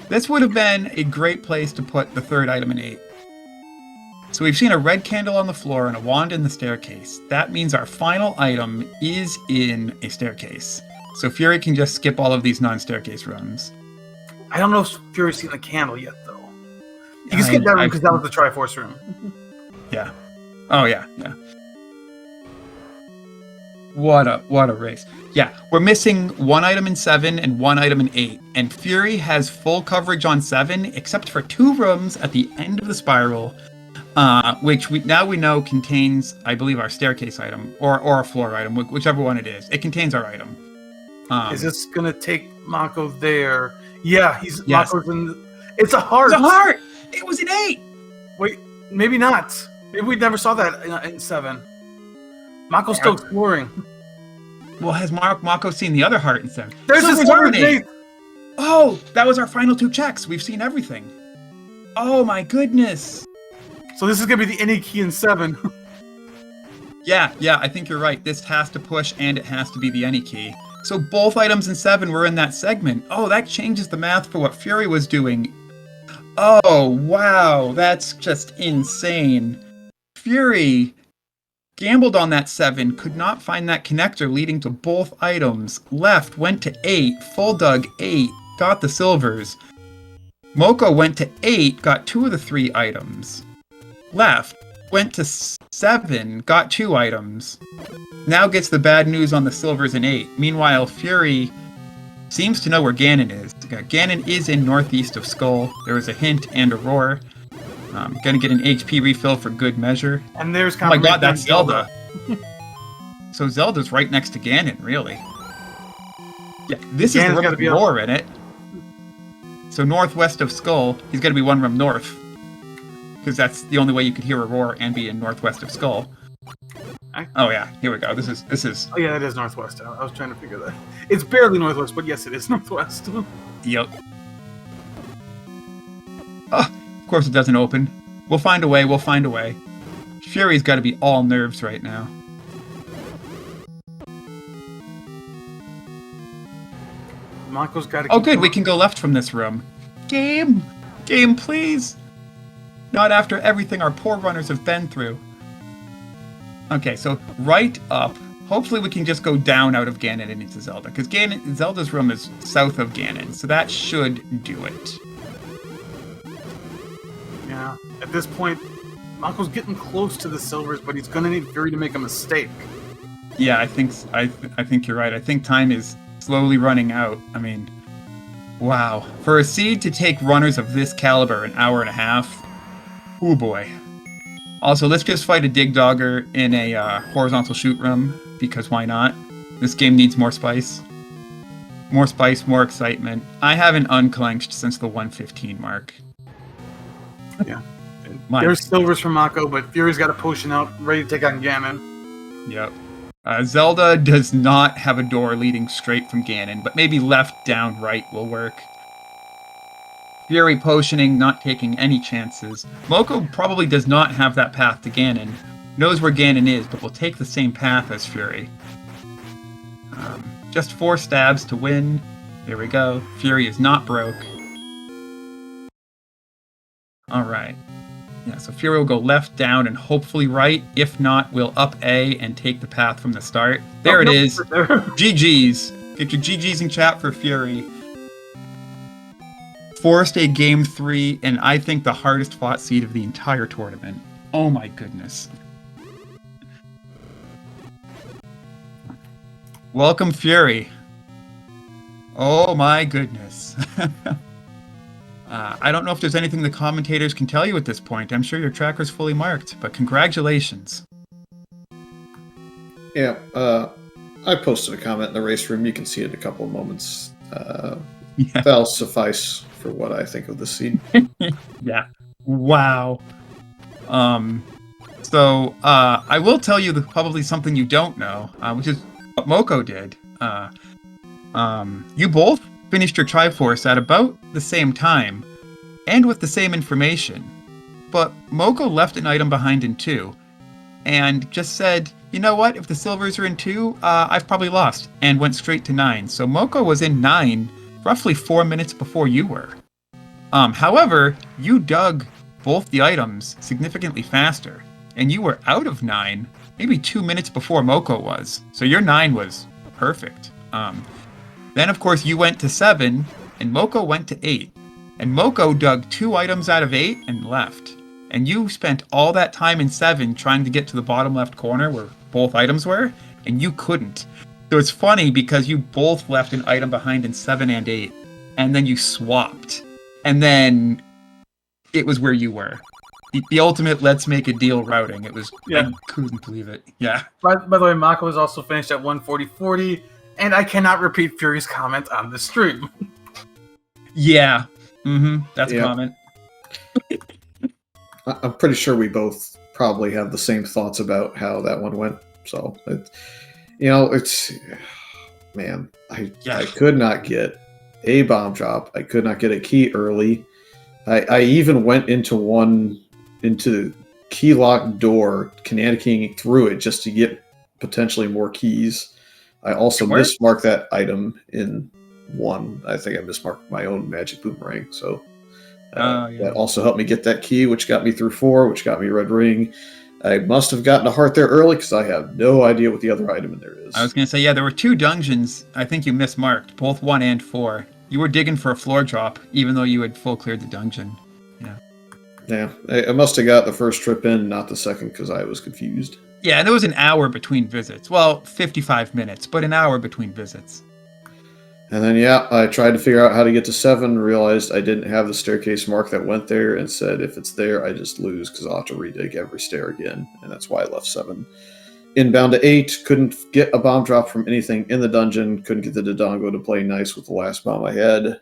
[SPEAKER 1] This would have been a great place to put the third item in 8. So we've seen a red candle on the floor and a wand in the staircase. That means our final item is in a staircase. So Fury can just skip all of these non-staircase runs.
[SPEAKER 2] I don't know if Fury's seen a candle yet, though. You can skip that room because that was the Triforce room.
[SPEAKER 1] Yeah. Oh, yeah, yeah. What a race. Yeah, we're missing one item in 7 and one item in 8. And Fury has full coverage on 7, except for 2 rooms at the end of the spiral, which we know contains, I believe, our staircase item, or a floor item, whichever one it is. It contains our item.
[SPEAKER 2] Is this going to take Mocco there? Yeah, Mocco's in... It's a heart!
[SPEAKER 1] It's a heart! It was an 8!
[SPEAKER 2] Wait, maybe not. Maybe we never saw that in 7. Mocco's still exploring.
[SPEAKER 1] Well, has Mocco seen the other heart in 7?
[SPEAKER 2] There's this heart in 8!
[SPEAKER 1] Oh, that was our final 2 checks. We've seen everything. Oh my goodness.
[SPEAKER 2] So this is going to be the any key in 7.
[SPEAKER 1] Yeah, I think you're right. This has to push and it has to be the any key. So both items in 7 were in that segment. Oh, that changes the math for what Fury was doing. Oh, wow. That's just insane. Fury gambled on that 7, could not find that connector leading to both items. Left, went to 8, full dug 8, got the silvers. Mocco went to 8, got 2 of the 3 items. Left, went to 7, got 2 items. Now gets the bad news on the silvers in 8. Meanwhile, Fury seems to know where Ganon is. Ganon is in northeast of Skull. There was a hint and a roar. Gonna get an HP refill for good measure.
[SPEAKER 2] And there's
[SPEAKER 1] oh my god, that's Zelda. So Zelda's right next to Ganon, really. Yeah, this is the room with roar in it. So northwest of Skull, he's gonna be 1 room north. Because that's the only way you could hear a roar and be in northwest of Skull. Oh yeah, here we go. This is.
[SPEAKER 2] Oh yeah, that is northwest. I was trying to figure that. It's barely northwest, but yes, it is northwest.
[SPEAKER 1] Yep. Oh, of course it doesn't open. We'll find a way. We'll find a way. Fury's got to be all nerves right now.
[SPEAKER 2] Mocco's got to.
[SPEAKER 1] Oh, good. We can go left from this room. Game, please. Not after everything our poor runners have been through. Okay, so right up. Hopefully we can just go down out of Ganon and into Zelda. Because Zelda's room is south of Ganon, so that should do it.
[SPEAKER 2] Yeah, at this point, Mocco's getting close to the silvers, but he's going to need Fury to make a mistake.
[SPEAKER 1] Yeah, I think you're right. I think time is slowly running out. I mean, wow. For a seed to take runners of this caliber an hour and a half, oh boy. Also, let's just fight a Dig Dogger in a horizontal shoot room, because why not? This game needs more spice. More spice, more excitement. I haven't unclenched since the 115 mark.
[SPEAKER 2] Yeah. There's silvers from Mocco, but Fury's got a potion out, ready to take on Ganon.
[SPEAKER 1] Yep. Zelda does not have a door leading straight from Ganon, but maybe left, down, right will work. Fury potioning, not taking any chances. Mocco probably does not have that path to Ganon, knows where Ganon is, but will take the same path as Fury. Just 4 stabs to win. There we go. Fury is not broke. Alright. Yeah, so Fury will go left, down, and hopefully right. If not, we'll up A and take the path from the start. There it is. GG's. Get your GG's in chat for Fury. FurySK Game 3, and I think the hardest fought seed of the entire tournament. Oh my goodness. Welcome, Fury. Oh my goodness. I don't know if there's anything the commentators can tell you at this point. I'm sure your tracker's fully marked, but congratulations.
[SPEAKER 3] Yeah, I posted a comment in the race room. You can see it in a couple of moments.
[SPEAKER 1] Yeah.
[SPEAKER 3] That'll suffice for what I think of the seed.
[SPEAKER 1] Yeah. Wow. So I will tell you probably something you don't know, which is what Mocco did. You both finished your Triforce at about the same time, and with the same information. But Mocco left an item behind in 2, and just said, you know what, if the silvers are in 2, I've probably lost, and went straight to 9. So Mocco was in 9 roughly 4 minutes before you were. However, you dug both the items significantly faster, and you were out of 9 maybe 2 minutes before Mocco was. So your 9 was perfect. Then, of course, you went to 7, and Mocco went to 8. And Mocco dug 2 items out of 8 and left. And you spent all that time in 7 trying to get to the bottom left corner where both items were, and you couldn't. So it's funny because you both left an item behind in 7 and 8, and then you swapped. And then it was where you were. The ultimate let's make a deal routing. It was, I couldn't believe it. Yeah.
[SPEAKER 2] By the way, Mocco was also finished at 1:40:40, and I cannot repeat Fury's comment on the stream.
[SPEAKER 1] Yeah. That's a comment.
[SPEAKER 3] I'm pretty sure we both probably have the same thoughts about how that one went. So, man, I could not get a bomb drop. I could not get a key early. I even went into the key lock door, kineticking through it just to get potentially more keys. I also mismarked that item in 1. I think I mismarked my own magic boomerang. So that also helped me get that key, which got me through 4, which got me red ring. I must have gotten a heart there early because I have no idea what the other item in there is.
[SPEAKER 1] I was going to say, there were 2 dungeons I think you mismarked, both 1 and 4. You were digging for a floor drop, even though you had full cleared the dungeon.
[SPEAKER 3] Yeah, I must have got the first trip in, not the second, because I was confused.
[SPEAKER 1] Yeah, and there was an hour between visits. Well, 55 minutes, but an hour between visits.
[SPEAKER 3] And then, I tried to figure out how to get to 7, realized I didn't have the staircase mark that went there, and said if it's there, I just lose, because I'll have to redig every stair again, and that's why I left 7. Inbound to 8, couldn't get a bomb drop from anything in the dungeon, couldn't get the Dodongo to play nice with the last bomb I had.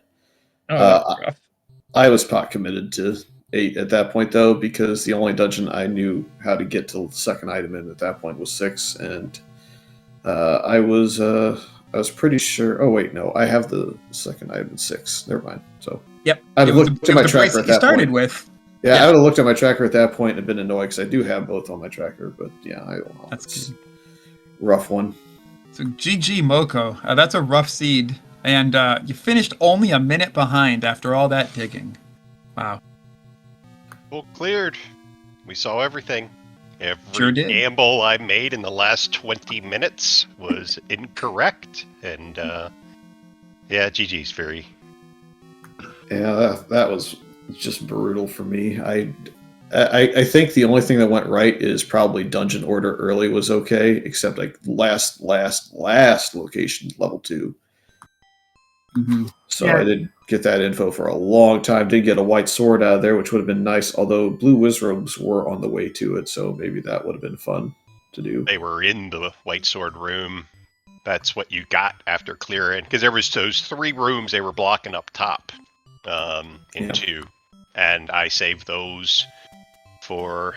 [SPEAKER 3] I was pot committed to 8 at that point, though, because the only dungeon I knew how to get to the second item in at that point was 6, and I was pretty sure. Oh wait, no, I have the second item in 6. Never mind. So I'd looked at my tracker at that
[SPEAKER 1] started
[SPEAKER 3] point.
[SPEAKER 1] With.
[SPEAKER 3] Yeah, I would have looked at my tracker at that point and been annoyed because I do have both on my tracker, but I don't know.
[SPEAKER 1] That's good.
[SPEAKER 3] Rough one.
[SPEAKER 1] So GG Mocco, that's a rough seed, and you finished only a minute behind after all that digging. Wow.
[SPEAKER 4] Well, cleared. We saw everything. Every
[SPEAKER 1] Sure did.
[SPEAKER 4] gamble I made in the last 20 minutes was incorrect, and GG's Fury.
[SPEAKER 3] Yeah, that was just brutal for me. I think the only thing that went right is probably dungeon order early was okay, except like last location, level 2. So I didn't get that info for a long time. Did get a white sword out of there, which would have been nice, although blue wizards were on the way to it, so maybe that would have been fun to do.
[SPEAKER 4] They were in the white sword room. That's what you got after clearing, because there was those 3 rooms they were blocking up top in 2, and I saved those for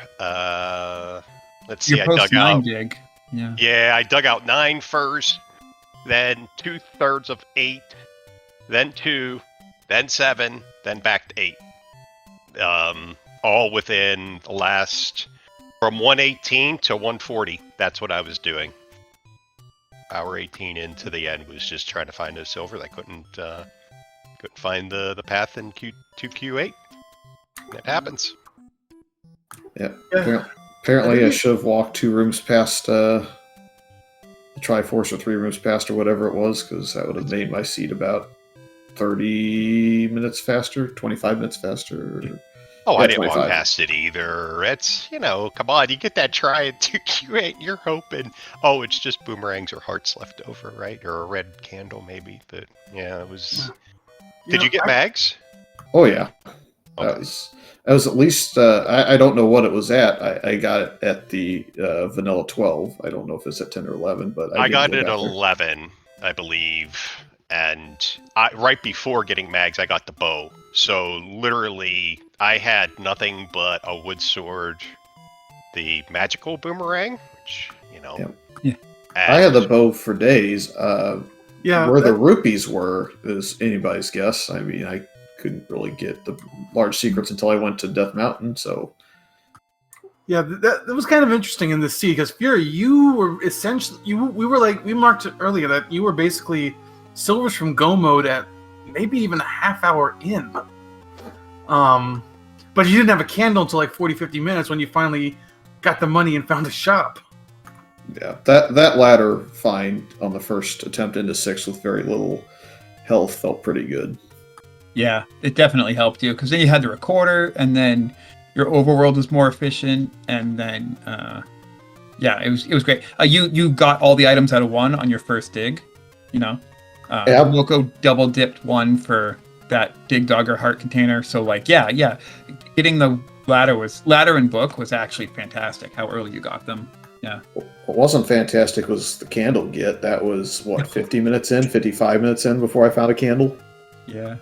[SPEAKER 4] let's see,
[SPEAKER 1] Your
[SPEAKER 4] I dug out
[SPEAKER 1] dig.
[SPEAKER 4] I dug out 9 first, then 2/3 of 8, then 2, then 7, then back to 8. All within the last From 118 to 140. That's what I was doing. Hour 18 into the end was just trying to find a silver. I couldn't find the path in Q8. It happens.
[SPEAKER 3] Yeah. Apparently, I should have walked 2 rooms past the Triforce, or 3 rooms past, or whatever it was, because that would have made my seed about 30 minutes faster, 25 minutes faster.
[SPEAKER 4] Oh,
[SPEAKER 3] Yeah,
[SPEAKER 4] I didn't
[SPEAKER 3] 25.
[SPEAKER 4] walk past it either. It's, come on, you get that try into Q8, you're hoping, oh, it's just boomerangs or hearts left over, right? Or a red candle, maybe. But yeah, it was. Did you get mags?
[SPEAKER 3] Oh yeah,
[SPEAKER 4] Okay.
[SPEAKER 3] that was at least. I don't know what it was at. I got it at the vanilla 12. I don't know if it's at 10 or 11, but
[SPEAKER 4] I
[SPEAKER 3] did
[SPEAKER 4] got
[SPEAKER 3] get
[SPEAKER 4] it at
[SPEAKER 3] out there.
[SPEAKER 4] 11, I believe. And right before getting mags, I got the bow. So literally, I had nothing but a wood sword, the magical boomerang, which,
[SPEAKER 3] Yeah.
[SPEAKER 4] and
[SPEAKER 3] I had the bow for days.
[SPEAKER 2] Yeah,
[SPEAKER 3] Where the rupees were is anybody's guess. I mean, I couldn't really get the large secrets until I went to Death Mountain. So
[SPEAKER 2] yeah, that was kind of interesting in the sea because Fury, you were essentially we marked it earlier that you were basically silvers from go mode at maybe even a half hour in. But you didn't have a candle until like 40-50 minutes when you finally got the money and found a shop.
[SPEAKER 3] yeah, that ladder find on the first attempt into 6 with very little health felt pretty good.
[SPEAKER 1] Yeah, it definitely helped you because then you had the recorder, and then your overworld was more efficient, and then yeah, it was great. You got all the items out of 1 on your first dig,
[SPEAKER 3] Yeah.
[SPEAKER 1] Mocco double dipped 1 for that dig dogger heart container. So like yeah, getting the ladder and book was actually fantastic. How early you got them. Yeah.
[SPEAKER 3] What wasn't fantastic was the candle get. That was, 50 minutes in, 55 minutes in before I found a candle?
[SPEAKER 1] Yeah.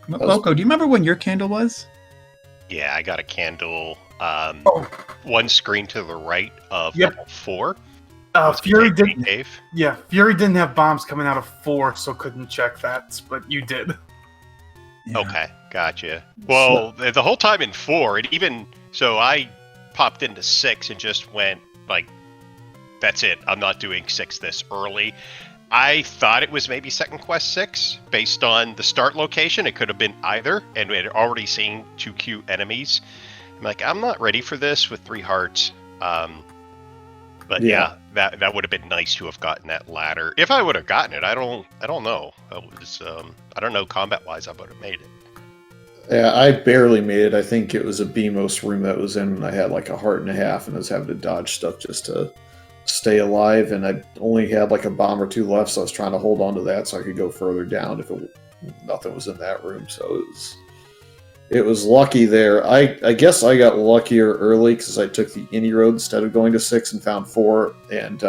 [SPEAKER 1] Mocco, do you remember when your candle was?
[SPEAKER 4] yeah, I got a candle.
[SPEAKER 2] Oh.
[SPEAKER 4] 1 screen to the right of
[SPEAKER 2] Yep.
[SPEAKER 4] level 4.
[SPEAKER 2] Fury
[SPEAKER 4] Contained
[SPEAKER 2] didn't.
[SPEAKER 4] cave.
[SPEAKER 2] Yeah, Fury didn't have bombs coming out of 4, so couldn't check that. But you did.
[SPEAKER 1] Yeah.
[SPEAKER 4] Okay, gotcha. Well, the whole time in 4, so I popped into 6 and just went like, that's it. I'm not doing 6 this early. I thought it was maybe Second Quest 6 based on the start location. It could have been either, and we had already seen 2 Q enemies. I'm like, I'm not ready for this with 3 hearts. But yeah, that would have been nice to have gotten that ladder. If I would have gotten it, I don't know. I don't know combat wise I would have made it.
[SPEAKER 3] Yeah, I barely made it. I think it was a BMOS room that was in, and I had like a heart and a half, and I was having to dodge stuff just to stay alive, and I only had like a bomb or 2 left, so I was trying to hold on to that so I could go further down if nothing was in that room. So it was lucky there. I guess I got luckier early because I took the any road instead of going to 6 and found 4, and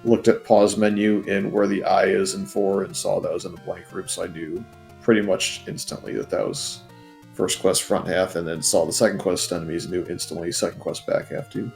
[SPEAKER 3] looked at pause menu and where the eye is in 4 and saw that was in the blank room, so I knew pretty much instantly that was first quest front half, and then saw the second quest enemies and knew instantly second quest back half too.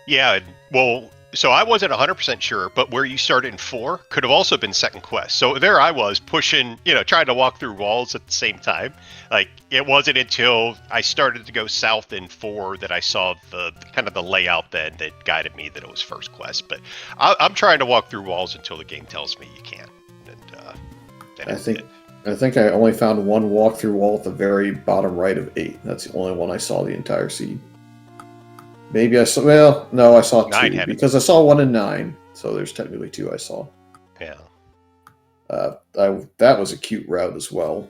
[SPEAKER 4] Yeah, well, so I wasn't 100% sure, but where you started in 4 could have also been second quest. So there I was pushing, trying to walk through walls at the same time. Like, it wasn't until I started to go south in 4 that I saw the kind of the layout that guided me that it was first quest. But I'm trying to walk through walls until the game tells me you can't. And
[SPEAKER 3] I think I only found 1 walk-through wall at the very bottom right of 8. That's the only one I saw the entire seed. Maybe I saw... Well, no, I saw 2. Because I saw 1 and 9. So there's technically 2 I saw.
[SPEAKER 4] Yeah.
[SPEAKER 3] That was a cute route as well.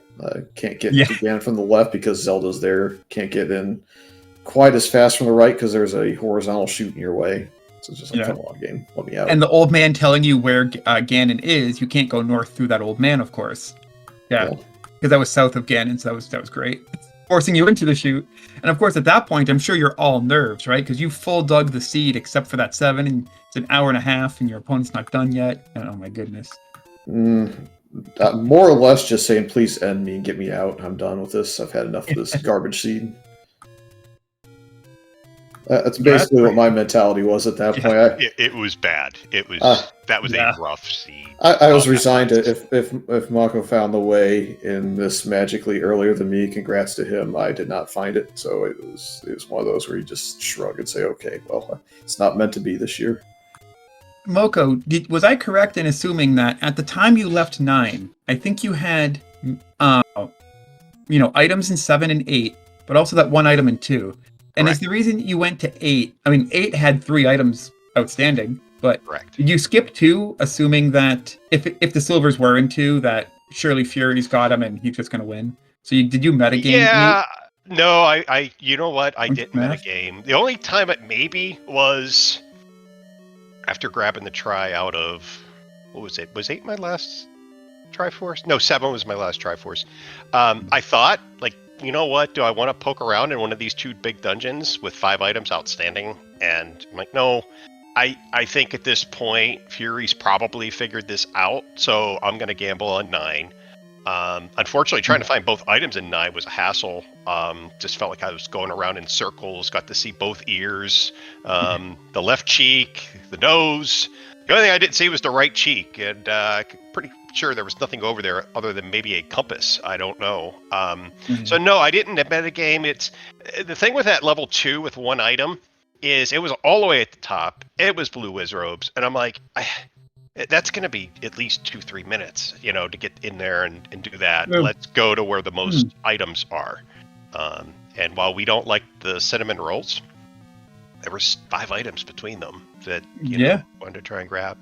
[SPEAKER 3] Can't get to Ganon from the left because Zelda's there. Can't get in quite as fast from the right because there's a horizontal shoot in your way. So it's just like, come on, game. Let me out.
[SPEAKER 1] And the old man telling you where Ganon is, you can't go north through that old man, of course. Yeah, because that was south of Ganon, so that was great. Forcing you into the shoot. And of course, at that point, I'm sure you're all nerves, right? Because you full dug the seed except for that 7, and it's an hour and a half, and your opponent's not done yet. And, oh my goodness.
[SPEAKER 3] More or less just saying, please end me and get me out. I'm done with this. I've had enough of this garbage seed. That's basically what my mentality was at that point.
[SPEAKER 4] It was bad. It was that was
[SPEAKER 1] yeah.
[SPEAKER 4] a rough seed.
[SPEAKER 3] I was resigned to if Mocco found the way in this magically earlier than me. Congrats to him. I did not find it, so it was one of those where you just shrug and say, "Okay, well, it's not meant to be this year."
[SPEAKER 1] Mocco, was I correct in assuming that at the time you left 9, I think you had, items in 7 and 8, but also that one item in 2. And is the reason you went to 8? I mean, 8 had 3 items outstanding, but
[SPEAKER 4] Correct.
[SPEAKER 1] did you skip 2, assuming that if the silvers were in 2, that surely Fury's got him and he's just going to win? So did you metagame?
[SPEAKER 4] Yeah. No, I you know what? I
[SPEAKER 1] Punch
[SPEAKER 4] didn't
[SPEAKER 1] math?
[SPEAKER 4] metagame. The only time it maybe was after grabbing the try out of, what was it? Was 8 my last Triforce? No, 7 was my last Triforce. I thought, like, you know what? Do I want to poke around in one of these 2 big dungeons with 5 items outstanding? And I'm like, no. I think at this point, Fury's probably figured this out, so I'm going to gamble on 9. Unfortunately, trying to find both items in 9 was a hassle. Just felt like I was going around in circles, got to see both ears, the left cheek, the nose. The only thing I didn't see was the right cheek, and pretty sure there was nothing over there other than maybe a compass. I don't know. So no, I didn't metagame. It's the thing with that level 2 with 1 item is it was all the way at the top. It was blue whiz robes, and I'm like, that's going to be at least 2-3 minutes, to get in there and do that.
[SPEAKER 1] Yeah.
[SPEAKER 4] Let's go to where the most items are. And while we don't like the cinnamon rolls, there was 5 items between them that wanted to try and grab.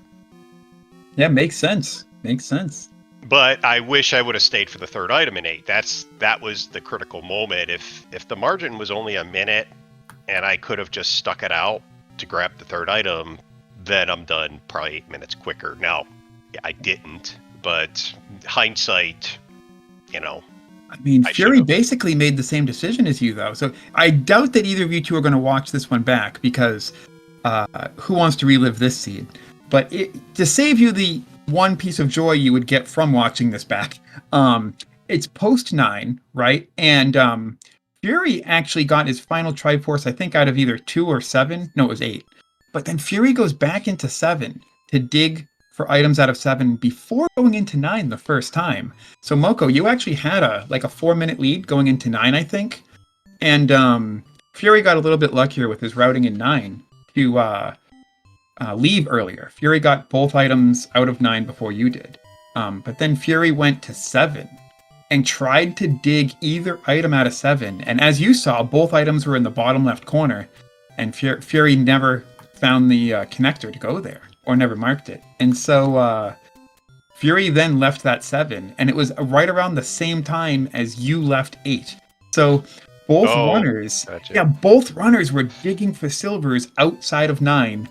[SPEAKER 1] Yeah, makes sense. Makes sense.
[SPEAKER 4] But I wish I would have stayed for the 3rd item in 8. That was the critical moment. If the margin was only a minute and I could have just stuck it out to grab the 3rd item, then I'm done probably 8 minutes quicker. Now, I didn't, but hindsight,
[SPEAKER 1] I mean, Fury basically made the same decision as you, though. So I doubt that either of you two are going to watch this one back because who wants to relive this seed? But to save you the one piece of joy you would get from watching this back, it's post 9, right? And Fury actually got his final Triforce, I think, out of either 2 or 7. No, it was 8. But then Fury goes back into 7 to dig for items out of 7 before going into 9 the first time. So Mocco, you actually had a 4-minute lead going into 9, I think. And Fury got a little bit luckier with his routing in 9 to leave earlier. Fury got both items out of 9 before you did. But then Fury went to 7 and tried to dig either item out of 7. And as you saw, both items were in the bottom left corner. And Fury never found the connector to go there, or never marked it. And so Fury then left that 7, and it was right around the same time as you left 8. So both runners,
[SPEAKER 4] gotcha.
[SPEAKER 1] Both runners were digging for silvers outside of 9,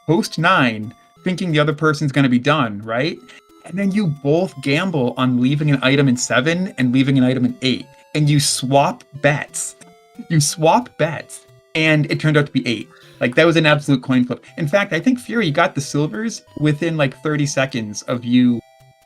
[SPEAKER 1] post 9, thinking the other person's going to be done, right? And then you both gamble on leaving an item in 7 and leaving an item in 8, and you swap bets. And it turned out to be 8. That was an absolute coin flip. In fact, I think Fury got the silvers within 30 seconds of you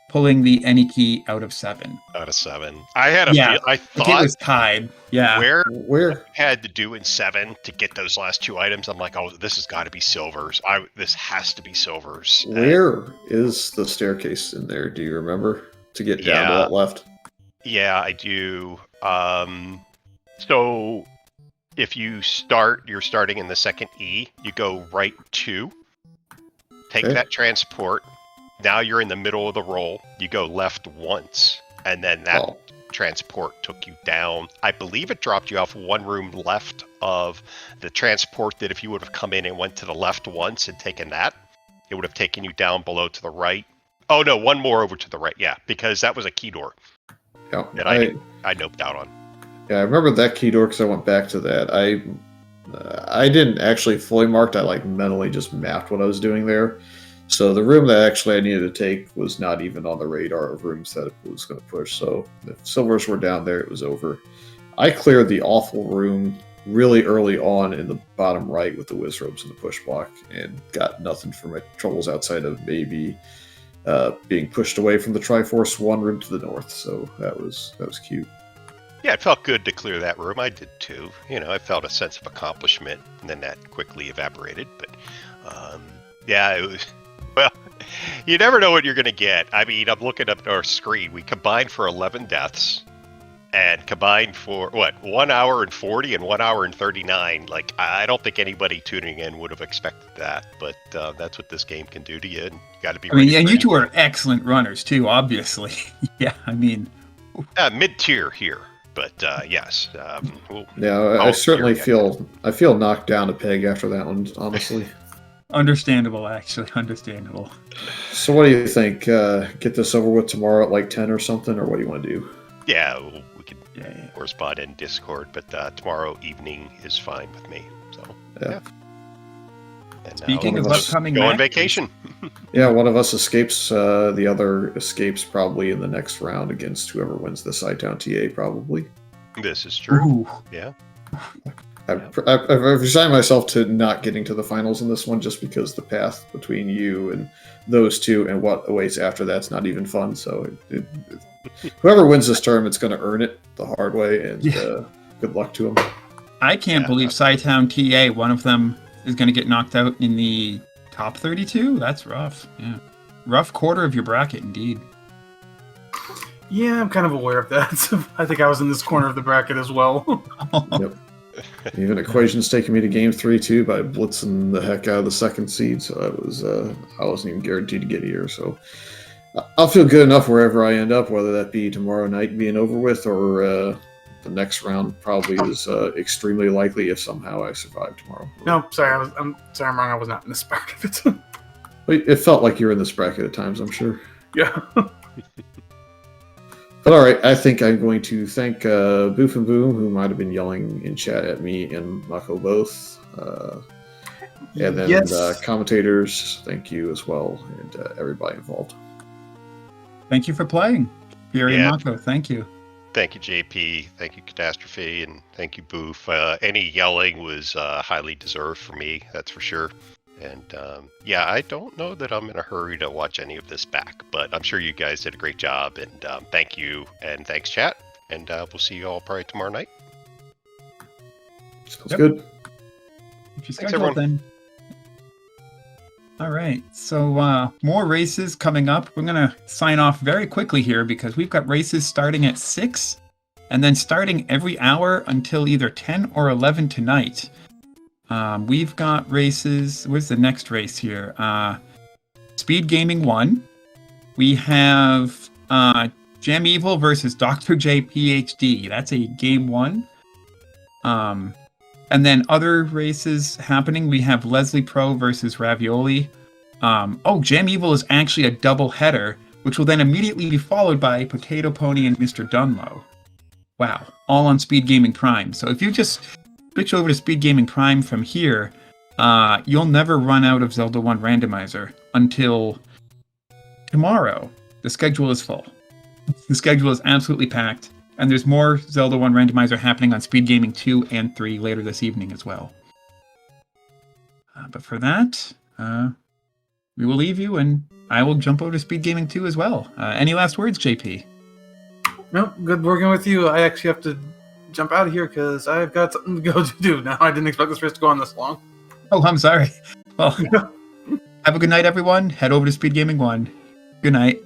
[SPEAKER 1] pulling the any key out of 7.
[SPEAKER 4] Out of 7. I had a feel, I thought
[SPEAKER 1] it was tied. Yeah.
[SPEAKER 4] Where I had to do in 7 to get those last 2 items, I'm like, oh, this has got to be silvers. This has to be silvers.
[SPEAKER 3] Where is the staircase in there? Do you remember to get down to that left?
[SPEAKER 4] Yeah, I do. So if you're starting in the second E, you go right 2, take that transport. Now you're in the middle of the roll. You go left once, and then that transport took you down. I believe it dropped you off 1 room left of the transport that if you would have come in and went to the left once and taken that, it would have taken you down below to the right. Oh no, 1 more over to the right. Yeah, because that was a key door that I noped out on.
[SPEAKER 3] Yeah, I remember that key door because I went back to that. I didn't actually fully mark. I mentally just mapped what I was doing there. So the room that actually I needed to take was not even on the radar of rooms that it was going to push. So if silvers were down there, it was over. I cleared the awful room really early on in the bottom right with the whiz robes and the push block and got nothing for my troubles outside of maybe being pushed away from the Triforce 1 room to the north. So that was cute.
[SPEAKER 4] Yeah, it felt good to clear that room. I did too. I felt a sense of accomplishment, and then that quickly evaporated. But yeah, it was. Well, you never know what you're going to get. I mean, I'm looking up at our screen. We combined for 11 deaths, and combined for 1 hour and 40 and 1 hour and 39. Like, I don't think anybody tuning in would have expected that. But that's what this game can do to you, and you got to be.
[SPEAKER 1] I mean, and you two are excellent runners too, obviously. Yeah, I mean,
[SPEAKER 4] mid-tier here. But yes,
[SPEAKER 3] I certainly feel knocked down a peg after that one. Honestly,
[SPEAKER 1] understandable. Actually, understandable.
[SPEAKER 3] So, what do you think? Get this over with tomorrow at like 10 or something, or what do you want to do?
[SPEAKER 4] Yeah, we could correspond in Discord, but tomorrow evening is fine with me. So yeah. And
[SPEAKER 1] speaking of upcoming,
[SPEAKER 4] go on vacation.
[SPEAKER 3] Yeah, one of us escapes. The other escapes probably in the next round against whoever wins the Sci-Town TA. Probably.
[SPEAKER 4] This is true.
[SPEAKER 1] Ooh.
[SPEAKER 4] Yeah.
[SPEAKER 3] I've resigned myself to not getting to the finals in this one, just because the path between you and those two and what awaits after that's not even fun. So, whoever wins this tournament's going to earn it the hard way, and good luck to them.
[SPEAKER 1] I can't believe Sci-Town TA, one of them, is going to get knocked out in the top 32? That's rough. Yeah. Rough quarter of your bracket, indeed.
[SPEAKER 2] Yeah, I'm kind of aware of that. I think I was in this corner of the bracket as well.
[SPEAKER 3] Yep. Even Equation's taking me to game 3 too by blitzing the heck out of the second seed, so I wasn't even guaranteed to get here. So I'll feel good enough wherever I end up, whether that be tomorrow night being over with or the next round probably is extremely likely if somehow I survive tomorrow.
[SPEAKER 2] No, sorry, I'm wrong. I was not in this bracket.
[SPEAKER 3] It felt like you were in this bracket at times, I'm sure.
[SPEAKER 2] Yeah.
[SPEAKER 3] But all right, I think I'm going to thank Boof and Boom, who might have been yelling in chat at me and Mocco both. And then commentators, thank you as well, and everybody involved.
[SPEAKER 1] Thank you for playing. Fury and Mocco, thank you.
[SPEAKER 4] Thank you, JP. Thank you, Catastrophe. And thank you, Boof. Any yelling was highly deserved for me, that's for sure. And I don't know that I'm in a hurry to watch any of this back, but I'm sure you guys did a great job. And thank you, and thanks, chat. And we'll see you all probably tomorrow night.
[SPEAKER 3] Sounds good.
[SPEAKER 1] If you schedule then. All right, so more races coming up. We're going to sign off very quickly here because we've got races starting at 6 and then starting every hour until either 10 or 11 tonight. We've got races. Where's the next race here? SpeedGaming 1. We have Gem Evil versus Dr. J PhD. That's a game 1. And then other races happening. We have Leslie Pro versus Ravioli. Gem Evil is actually a double header, which will then immediately be followed by Potato Pony and Mr. Dunlow. Wow, all on SpeedGaming Prime. So if you just switch over to SpeedGaming Prime from here, you'll never run out of Zelda 1 Randomizer until tomorrow. The schedule is full. The schedule is absolutely packed. And there's more Zelda 1 Randomizer happening on SpeedGaming 2 and 3 later this evening as well. But for that, we will leave you, and I will jump over to SpeedGaming 2 as well. Any last words, JP?
[SPEAKER 2] No, good working with you. I actually have to jump out of here because I've got something to go to do now. I didn't expect this race to go on this long.
[SPEAKER 1] Oh, I'm sorry. Well, have a good night, everyone. Head over to SpeedGaming 1. Good night.